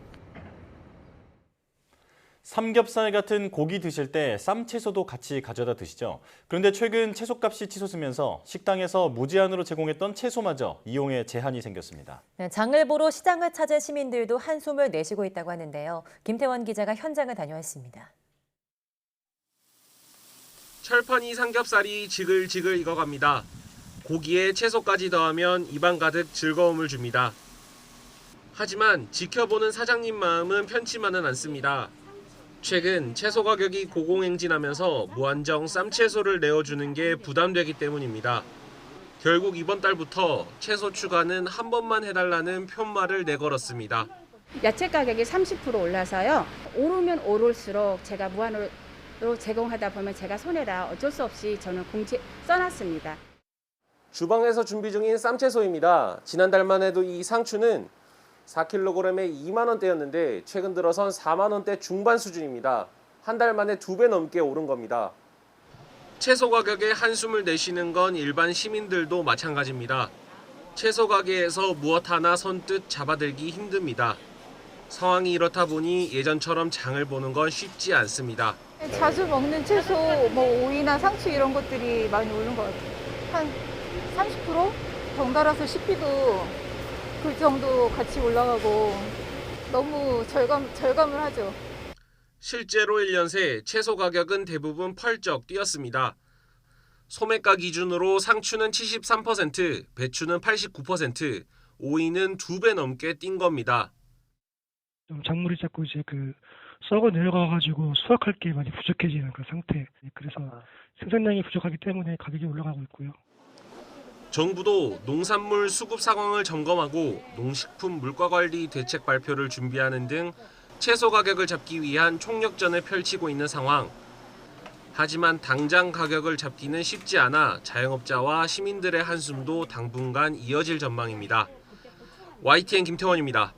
A: 삼겹살 같은 고기 드실 때 쌈채소도 같이 가져다 드시죠. 그런데 최근 채소값이 치솟으면서 식당에서 무제한으로 제공했던 채소마저 이용에 제한이 생겼습니다.
B: 네, 장을 보러 시장을 찾은 시민들도 한숨을 내쉬고 있다고 하는데요. 김태원 기자가 현장을 다녀왔습니다.
U: 철판 위 삼겹살이 지글지글 익어갑니다. 고기에 채소까지 더하면 입안 가득 즐거움을 줍니다. 하지만 지켜보는 사장님 마음은 편치만은 않습니다. 최근 채소 가격이 고공행진하면서 무한정 쌈채소를 내어주는 게 부담되기 때문입니다. 결국 이번 달부터 채소 추가는 한 번만 해달라는 편말을 내걸었습니다.
D: 야채 가격이 30% 올라서요. 오르면 오를수록 제가 무한으로 제공하다 보면 제가 손해라 어쩔 수 없이 저는 써놨습니다.
U: 주방에서 준비 중인 쌈채소입니다. 지난달만 해도 이 상추는 4kg에 2만 원대였는데 최근 들어선 4만 원대 중반 수준입니다. 한 달 만에 2배 넘게 오른 겁니다. 채소 가격에 한숨을 내쉬는 건 일반 시민들도 마찬가지입니다. 채소 가게에서 무엇 하나 선뜻 잡아들기 힘듭니다. 상황이 이렇다 보니 예전처럼 장을 보는 건 쉽지 않습니다.
V: 자주 먹는 채소, 뭐 오이나 상추 이런 것들이 많이 오른 것 같아요. 한 30%? 덩달아서 식비도 그 정도 같이 올라가고 너무 절감을 하죠.
U: 실제로 1년 새 채소 가격은 대부분 펄쩍 뛰었습니다. 소매가 기준으로 상추는 73%, 배추는 89%, 오이는 2배 넘게 뛴 겁니다.
W: 작물이 자꾸 이제 썩어 내려가가지고 수확할 게 많이 부족해지는 그런 상태. 그래서 생산량이 부족하기 때문에 가격이 올라가고 있고요.
U: 정부도 농산물 수급 상황을 점검하고 농식품 물가관리 대책 발표를 준비하는 등 채소 가격을 잡기 위한 총력전을 펼치고 있는 상황. 하지만 당장 가격을 잡기는 쉽지 않아 자영업자와 시민들의 한숨도 당분간 이어질 전망입니다. YTN 김태원입니다.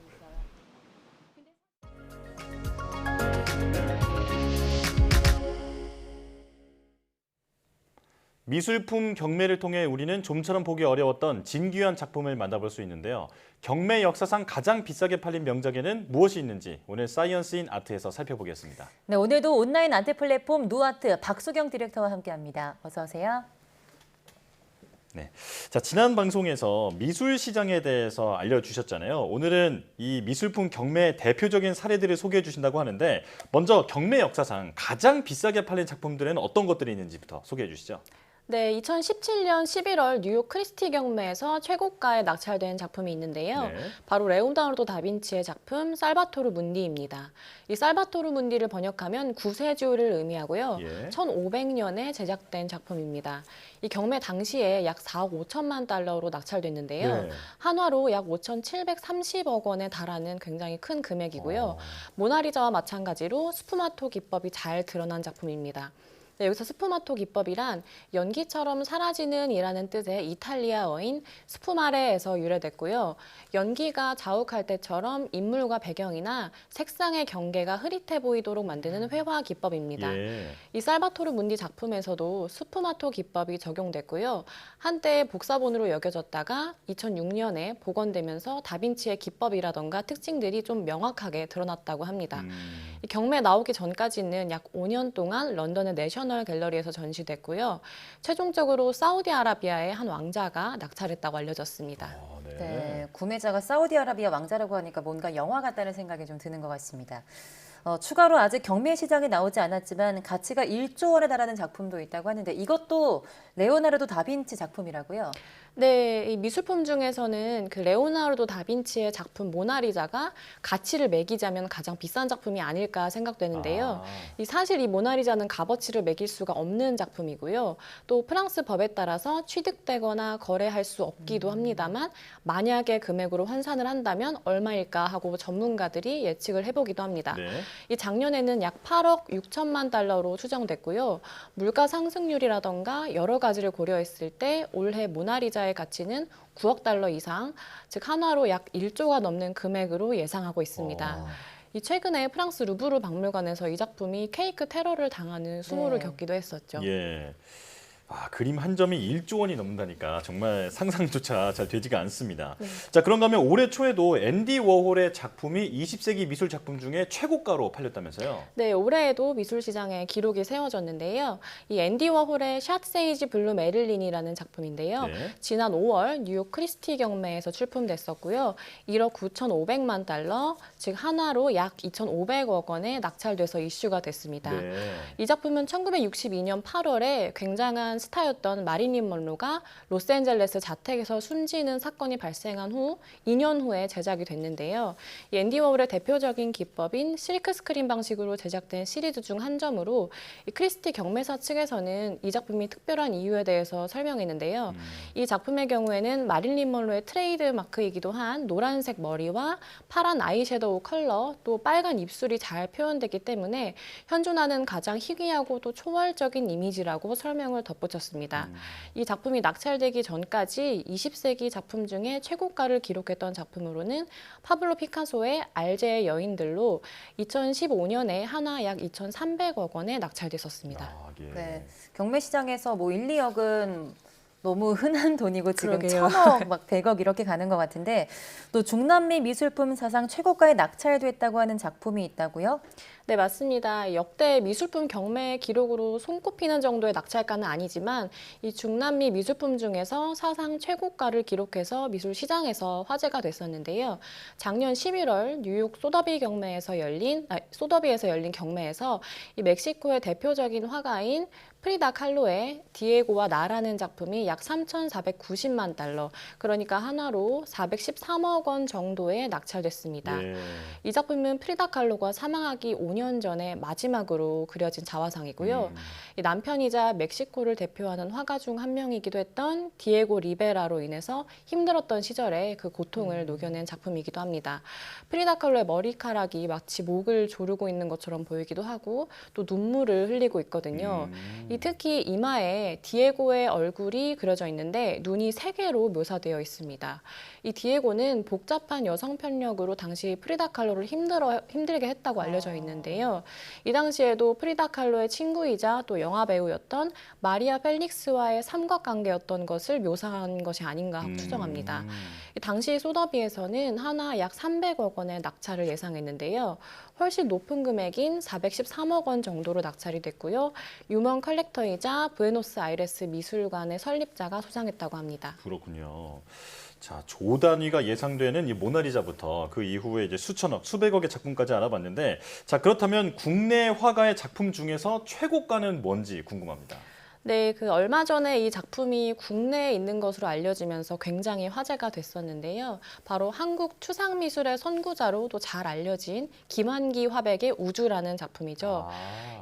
A: 미술품 경매를 통해 우리는 좀처럼 보기 어려웠던 진귀한 작품을 만나볼 수 있는데요. 경매 역사상 가장 비싸게 팔린 명작에는 무엇이 있는지 오늘 사이언스 인 아트에서 살펴보겠습니다.
B: 네, 오늘도 온라인 아트 플랫폼 누아트 박수경 디렉터와 함께합니다. 어서 오세요.
A: 네, 자 지난 방송에서 미술 시장에 대해서 알려주셨잖아요. 오늘은 이 미술품 경매 대표적인 사례들을 소개해 주신다고 하는데 먼저 경매 역사상 가장 비싸게 팔린 작품들에는 어떤 것들이 있는지부터 소개해 주시죠.
X: 네, 2017년 11월 뉴욕 크리스티 경매에서 최고가에 낙찰된 작품이 있는데요.
A: 네.
X: 바로 레오나르도 다빈치의 작품 살바토르 문디입니다. 이 살바토르 문디를 번역하면 구세주를 의미하고요.
A: 예.
X: 1500년에 제작된 작품입니다. 이 경매 당시에 약 4억 5천만 달러로 낙찰됐는데요.
A: 네.
X: 한화로 약 5,730억 원에 달하는 굉장히 큰 금액이고요. 모나리자와 마찬가지로 스푸마토 기법이 잘 드러난 작품입니다. 네, 여기서 스푸마토 기법이란 연기처럼 사라지는 이라는 뜻의 이탈리아어인 스푸마레에서 유래됐고요. 연기가 자욱할 때처럼 인물과 배경이나 색상의 경계가 흐릿해 보이도록 만드는 회화 기법입니다.
A: 예.
X: 이 살바토르 문디 작품에서도 스푸마토 기법이 적용됐고요. 한때 복사본으로 여겨졌다가 2006년에 복원되면서 다빈치의 기법이라던가 특징들이 좀 명확하게 드러났다고 합니다. 이 경매 나오기 전까지는 약 5년 동안 런던의 내셔널 갤러리에서 전시됐고요. 최종적으로 사우디아라비아의 한 왕자가 낙찰했다고 알려졌습니다.
B: 네, 구매자가 사우디아라비아 왕자라고 하니까 뭔가 영화 같다는 생각이 좀 드는 것 같습니다. 추가로 아직 경매 시장에 나오지 않았지만 가치가 1조 원에 달하는 작품도 있다고 하는데 이것도 레오나르도 다빈치 작품이라고요?
X: 네, 이 미술품 중에서는 그 레오나르도 다빈치의 작품 모나리자가 가치를 매기자면 가장 비싼 작품이 아닐까 생각되는데요. 사실 이 모나리자는 값어치를 매길 수가 없는 작품이고요. 또 프랑스 법에 따라서 취득되거나 거래할 수 없기도 합니다만 만약에 금액으로 환산을 한다면 얼마일까 하고 전문가들이 예측을 해보기도 합니다.
A: 네.
X: 이 작년에는 약 8억 6천만 달러로 추정됐고요. 물가 상승률이라던가 여러 가지를 고려했을 때 올해 모나리자의 가치는 9억 달러 이상, 즉 한화로 약 1조가 넘는 금액으로 예상하고 있습니다. 이 최근에 프랑스 루브르 박물관에서 이 작품이 케이크 테러를 당하는 수모를 겪기도 했었죠.
A: 예. 그림 한 점이 1조 원이 넘는다니까 정말 상상조차 잘 되지가 않습니다.
X: 네.
A: 자, 그런가 하면 올해 초에도 앤디 워홀의 작품이 20세기 미술 작품 중에 최고가로 팔렸다면서요?
X: 네, 올해에도 미술 시장에 기록이 세워졌는데요. 이 앤디 워홀의 샷 세이지 블루 메릴린이라는 작품인데요.
A: 네.
X: 지난 5월 뉴욕 크리스티 경매에서 출품됐었고요. 1억 9,500만 달러, 즉 한화로 약 2,500억 원에 낙찰돼서 이슈가 됐습니다.
A: 네.
X: 이 작품은 1962년 8월에 굉장한 유명한 스타였던 마릴린 먼로가 로스앤젤레스 자택에서 숨지는 사건이 발생한 후 2년 후에 제작이 됐는데요. 이 앤디 워홀의 대표적인 기법인 실크 스크린 방식으로 제작된 시리즈 중 한 점으로 이 크리스티 경매사 측에서는 이 작품이 특별한 이유에 대해서 설명했는데요. 이 작품의 경우에는 마릴린 먼로의 트레이드 마크이기도 한 노란색 머리와 파란 아이섀도우 컬러, 또 빨간 입술이 잘 표현되기 때문에 현존하는 가장 희귀하고 또 초월적인 이미지라고 설명을 덧붙였습니다. 이 작품이 낙찰되기 전까지 20세기 작품 중에 최고가를 기록했던 작품으로는 파블로 피카소의 알제의 여인들로 2015년에 하나 약 2,300억 원에 낙찰됐었습니다.
B: 네, 경매 시장에서 뭐 1, 2억은 너무 흔한 돈이고 지금
X: 그러게요.
B: 1,000억, 막 100억 이렇게 가는 것 같은데 또 중남미 미술품 사상 최고가에 낙찰됐다고 하는 작품이 있다고요?
X: 네, 맞습니다. 역대 미술품 경매 기록으로 손꼽히는 정도의 낙찰가는 아니지만 이 중남미 미술품 중에서 사상 최고가를 기록해서 미술 시장에서 화제가 됐었는데요. 작년 11월 뉴욕 소더비에서 열린 경매에서 이 멕시코의 대표적인 화가인 프리다 칼로의 디에고와 나라는 작품이 약 3,490만 달러, 그러니까 하나로 413억 원 정도에 낙찰됐습니다.
A: 예.
X: 이 작품은 프리다 칼로가 사망하기 5년 전에 마지막으로 그려진 자화상이고요. 이 남편이자 멕시코를 대표하는 화가 중 한 명이기도 했던 디에고 리베라로 인해서 힘들었던 시절에 그 고통을 녹여낸 작품이기도 합니다. 프리다 칼로의 머리카락이 마치 목을 조르고 있는 것처럼 보이기도 하고 또 눈물을 흘리고 있거든요. 이 특히 이마에 디에고의 얼굴이 그려져 있는데 눈이 3개로 묘사되어 있습니다. 이 디에고는 복잡한 여성 편력으로 당시 프리다 칼로를 힘들게 했다고 알려져 있는데요. 이 당시에도 프리다 칼로의 친구이자 또 영화 배우였던 마리아 펠릭스와의 삼각관계였던 것을 묘사한 것이 아닌가 하고 추정합니다. 이 당시 소더비에서는 하나 약 300억 원의 낙찰을 예상했는데요. 훨씬 높은 금액인 413억 원 정도로 낙찰이 됐고요. 유명 컬렉터이자 부에노스아이레스 미술관의 설립자가 소장했다고 합니다.
A: 그렇군요. 자, 조 단위가 예상되는 이 모나리자부터 그 이후에 이제 수천억, 수백억의 작품까지 알아봤는데, 자, 그렇다면 국내 화가의 작품 중에서 최고가는 뭔지 궁금합니다.
X: 네, 얼마 전에 이 작품이 국내에 있는 것으로 알려지면서 굉장히 화제가 됐었는데요. 바로 한국 추상미술의 선구자로도 잘 알려진 김환기 화백의 우주라는 작품이죠.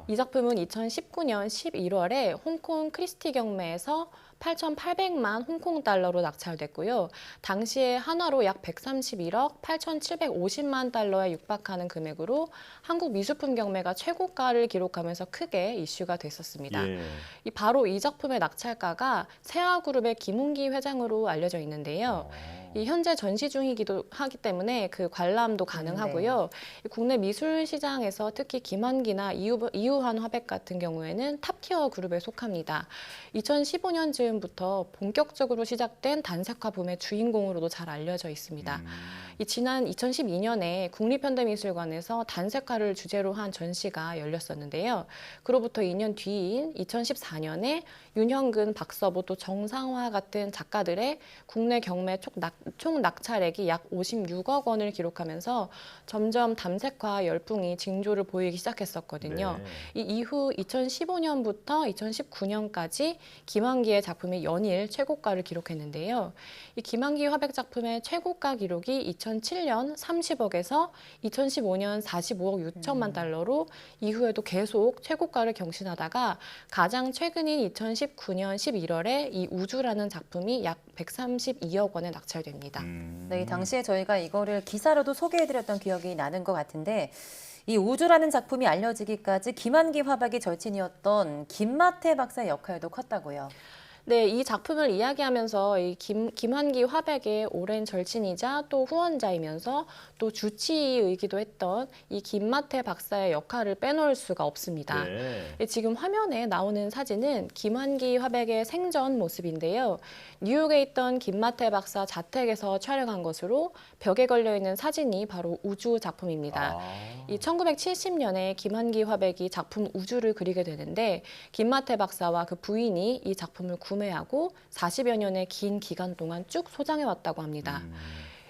X: 이 작품은 2019년 11월에 홍콩 크리스티 경매에서 8,800만 홍콩 달러로 낙찰됐고요. 당시에 한화로 약 131억 8,750만 달러에 육박하는 금액으로 한국 미술품 경매가 최고가를 기록하면서 크게 이슈가 됐었습니다.
A: 예.
X: 바로 이 작품의 낙찰가가 세아그룹의 김웅기 회장으로 알려져 있는데요. 이 현재 전시 중이기도 하기 때문에 그 관람도 가능하고요. 국내 미술 시장에서 특히 김환기나 이우환 화백 같은 경우에는 탑티어 그룹에 속합니다. 2015년쯤부터 본격적으로 시작된 단색화 붐의 주인공으로도 잘 알려져 있습니다. 지난 2012년에 국립현대미술관에서 단색화를 주제로 한 전시가 열렸었는데요. 그로부터 2년 뒤인 2014년에 윤형근, 박서보, 또 정상화 같은 작가들의 국내 경매 총 낙찰액이 약 56억 원을 기록하면서 점점 단색화 열풍이 징조를 보이기 시작했었거든요.
A: 네.
X: 이 이후 2015년부터 2019년까지 김환기의 작품이 연일 최고가를 기록했는데요. 이 김환기 화백 작품의 최고가 기록이 2007년 30억에서 2015년 45억 6천만 달러로 이후에도 계속 최고가를 경신하다가 가장 최근인 2019년 11월에 이 우주라는 작품이 약 132억 원에 낙찰됩니다.
B: 네, 당시에 저희가 이거를 기사로도 소개해드렸던 기억이 나는 것 같은데 이 우주라는 작품이 알려지기까지 김환기 화백이 절친이었던 김마태 박사의 역할도 컸다고요.
X: 네, 이 작품을 이야기하면서 이 김환기 화백의 오랜 절친이자 또 후원자이면서 또 주치의이기도 했던 이 김마태 박사의 역할을 빼놓을 수가 없습니다.
A: 네.
X: 지금 화면에 나오는 사진은 김환기 화백의 생전 모습인데요. 뉴욕에 있던 김마태 박사 자택에서 촬영한 것으로 벽에 걸려있는 사진이 바로 우주 작품입니다. 이 1970년에 김환기 화백이 작품 우주를 그리게 되는데 김마태 박사와 그 부인이 이 작품을 구매하고 40여 년의 긴 기간 동안 쭉 소장해왔다고 합니다.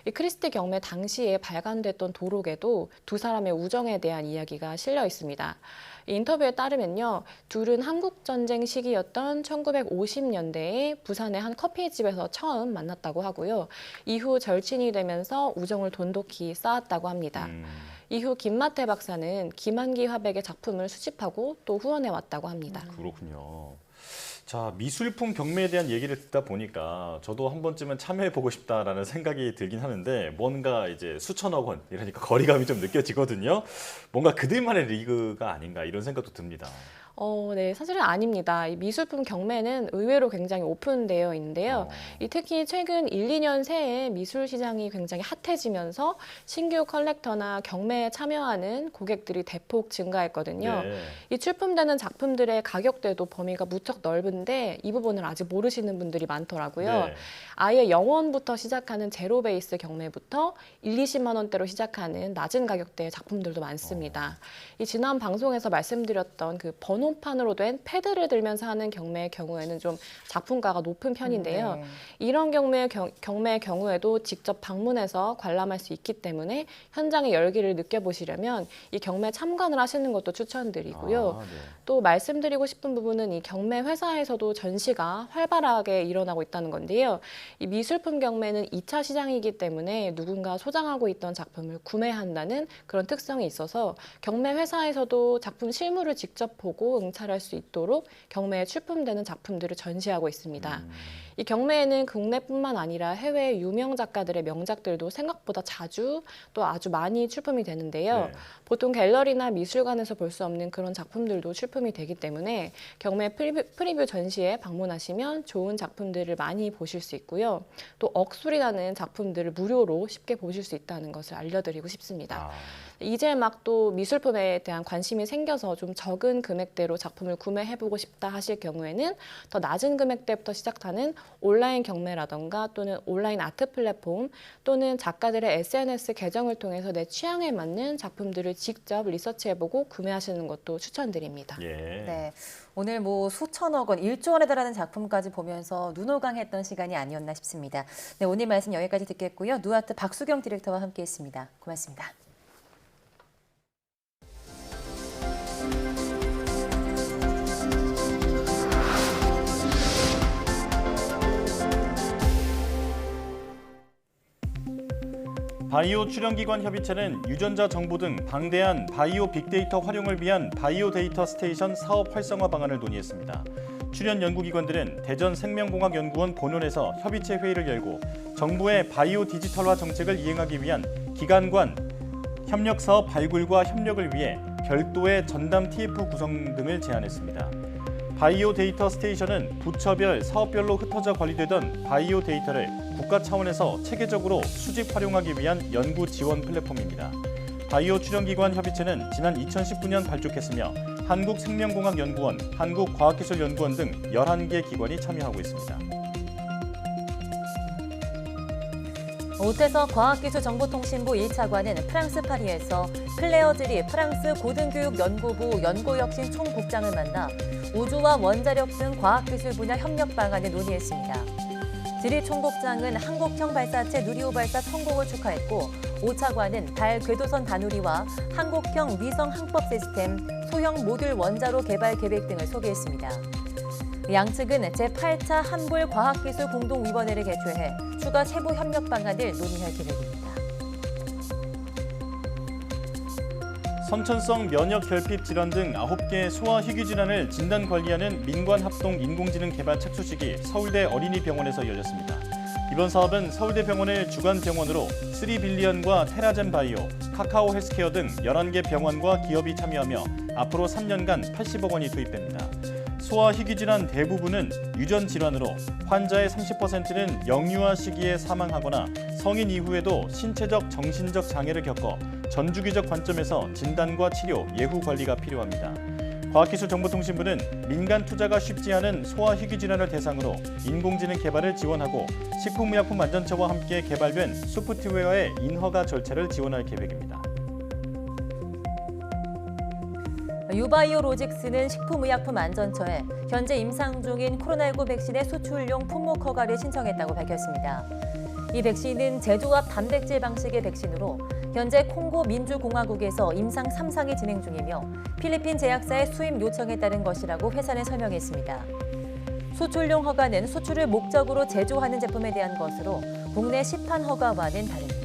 X: 이 크리스티 경매 당시에 발간됐던 도록에도 두 사람의 우정에 대한 이야기가 실려 있습니다. 이 인터뷰에 따르면요, 둘은 한국전쟁 시기였던 1950년대에 부산의 한 커피집에서 처음 만났다고 하고요. 이후 절친이 되면서 우정을 돈독히 쌓았다고 합니다. 이후 김마태 박사는 김한기 화백의 작품을 수집하고 또 후원해 왔다고 합니다.
A: 그렇군요. 자, 미술품 경매에 대한 얘기를 듣다 보니까 저도 한 번쯤은 참여해보고 싶다라는 생각이 들긴 하는데 뭔가 이제 수천억 원 이러니까 거리감이 좀 느껴지거든요. 뭔가 그들만의 리그가 아닌가 이런 생각도 듭니다.
X: 네, 사실은 아닙니다. 이 미술품 경매는 의외로 굉장히 오픈되어 있는데요. 특히 최근 1, 2년 새에 미술 시장이 굉장히 핫해지면서 신규 컬렉터나 경매에 참여하는 고객들이 대폭 증가했거든요.
A: 네.
X: 이 출품되는 작품들의 가격대도 범위가 무척 넓은데 이 부분을 아직 모르시는 분들이 많더라고요.
A: 네.
X: 아예 0원부터 시작하는 제로 베이스 경매부터 1, 20만 원대로 시작하는 낮은 가격대의 작품들도 많습니다. 이 지난 방송에서 말씀드렸던 그 번호판으로 된 패드를 들면서 하는 경매의 경우에는 좀 작품가가 높은 편인데요. 이런 경매의 경우에도 직접 방문해서 관람할 수 있기 때문에 현장의 열기를 느껴보시려면 이 경매에 참관을 하시는 것도 추천드리고요. 또 말씀드리고 싶은 부분은 이 경매 회사에서도 전시가 활발하게 일어나고 있다는 건데요. 이 미술품 경매는 2차 시장이기 때문에 누군가 소장하고 있던 작품을 구매한다는 그런 특성이 있어서 경매 회사에서도 작품 실물을 직접 보고 응찰할 수 있도록 경매에 출품되는 작품들을 전시하고 있습니다. 이 경매에는 국내뿐만 아니라 해외 유명 작가들의 명작들도 생각보다 자주 또 아주 많이 출품이 되는데요. 보통 갤러리나 미술관에서 볼 수 없는 그런 작품들도 출품이 되기 때문에 경매 프리뷰 전시에 방문하시면 좋은 작품들을 많이 보실 수 있고요. 또 억술이라는 작품들을 무료로 쉽게 보실 수 있다는 것을 알려드리고 싶습니다. 이제 막 또 미술품에 대한 관심이 생겨서 좀 적은 금액대로 작품을 구매해보고 싶다 하실 경우에는 더 낮은 금액대부터 시작하는 온라인 경매라던가 또는 온라인 아트 플랫폼 또는 작가들의 SNS 계정을 통해서 내 취향에 맞는 작품들을 직접 리서치해보고 구매하시는 것도 추천드립니다.
B: 네, 오늘 뭐 수천억 원, 1조 원에 달하는 작품까지 보면서 눈호강했던 시간이 아니었나 싶습니다. 네, 오늘 말씀 여기까지 듣겠고요. 누아트 박수경 디렉터와 함께했습니다. 고맙습니다.
A: 바이오 출연기관 협의체는 유전자 정보 등 방대한 바이오 빅데이터 활용을 위한 바이오 데이터 스테이션 사업 활성화 방안을 논의했습니다. 출연 연구기관들은 대전생명공학연구원 본원에서 협의체 회의를 열고 정부의 바이오 디지털화 정책을 이행하기 위한 기관 간 협력 사업 발굴과 협력을 위해 별도의 전담 TF 구성 등을 제안했습니다. 바이오 데이터 스테이션은 부처별, 사업별로 흩어져 관리되던 바이오 데이터를 국가 차원에서 체계적으로 수집 활용하기 위한 연구 지원 플랫폼입니다. 바이오 출연기관 협의체는 지난 2019년 발족했으며 한국생명공학연구원, 한국과학기술연구원 등 11개 기관이 참여하고 있습니다.
B: 오태석 과학기술정보통신부 1차관은 프랑스 파리에서 클레어 지리 프랑스 고등교육연구부 연구혁신 총국장을 만나 우주와 원자력 등 과학기술 분야 협력 방안을 논의했습니다. 지리 총국장은 한국형 발사체 누리호 발사 성공을 축하했고 5차관은 달 궤도선 다누리와 한국형 위성 항법 시스템, 소형 모듈 원자로 개발 계획 등을 소개했습니다. 양측은 제8차 한불 과학기술 공동위원회를 개최해 추가 세부 협력 방안을 논의할 계획입니다.
A: 선천성 면역 결핍 질환 등 9개의 소아 희귀 질환을 진단 관리하는 민관 합동 인공지능 개발 착수식이 서울대 어린이병원에서 열렸습니다. 이번 사업은 서울대병원을 주관 병원으로 3빌리언과 테라젠 바이오, 카카오 헬스케어 등 11개 병원과 기업이 참여하며 앞으로 3년간 80억 원이 투입됩니다. 소아 희귀 질환 대부분은 유전 질환으로 환자의 30%는 영유아 시기에 사망하거나 성인 이후에도 신체적, 정신적 장애를 겪어 전주기적 관점에서 진단과 치료, 예후 관리가 필요합니다. 과학기술정보통신부는 민간 투자가 쉽지 않은 소아 희귀 질환을 대상으로 인공지능 개발을 지원하고 식품의약품안전처와 함께 개발된 소프트웨어의 인허가 절차를 지원할 계획입니다.
B: 유바이오로직스는 식품의약품안전처에 현재 임상 중인 코로나19 백신의 수출용 품목 허가를 신청했다고 밝혔습니다. 이 백신은 제조합 단백질 방식의 백신으로 현재 콩고 민주공화국에서 임상 3상이 진행 중이며 필리핀 제약사의 수입 요청에 따른 것이라고 회사는 설명했습니다. 수출용 허가는 수출을 목적으로 제조하는 제품에 대한 것으로 국내 시판 허가와는 다릅니다.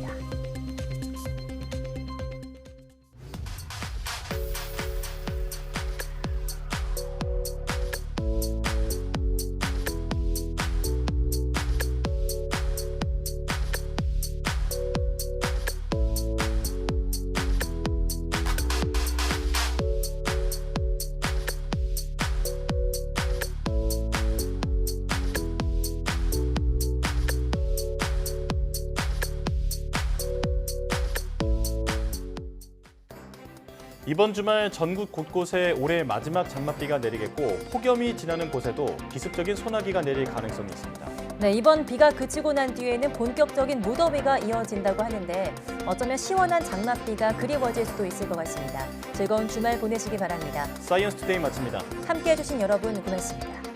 A: 이번 주말 전국 곳곳에 올해 마지막 장맛비가 내리겠고 폭염이 지나는 곳에도 기습적인 소나기가 내릴 가능성이 있습니다.
B: 네, 이번 비가 그치고 난 뒤에는 본격적인 무더위가 이어진다고 하는데 어쩌면 시원한 장맛비가 그리워질 수도 있을 것 같습니다. 즐거운 주말 보내시기 바랍니다.
A: 사이언스 투데이 마칩니다.
B: 함께해 주신 여러분 고맙습니다.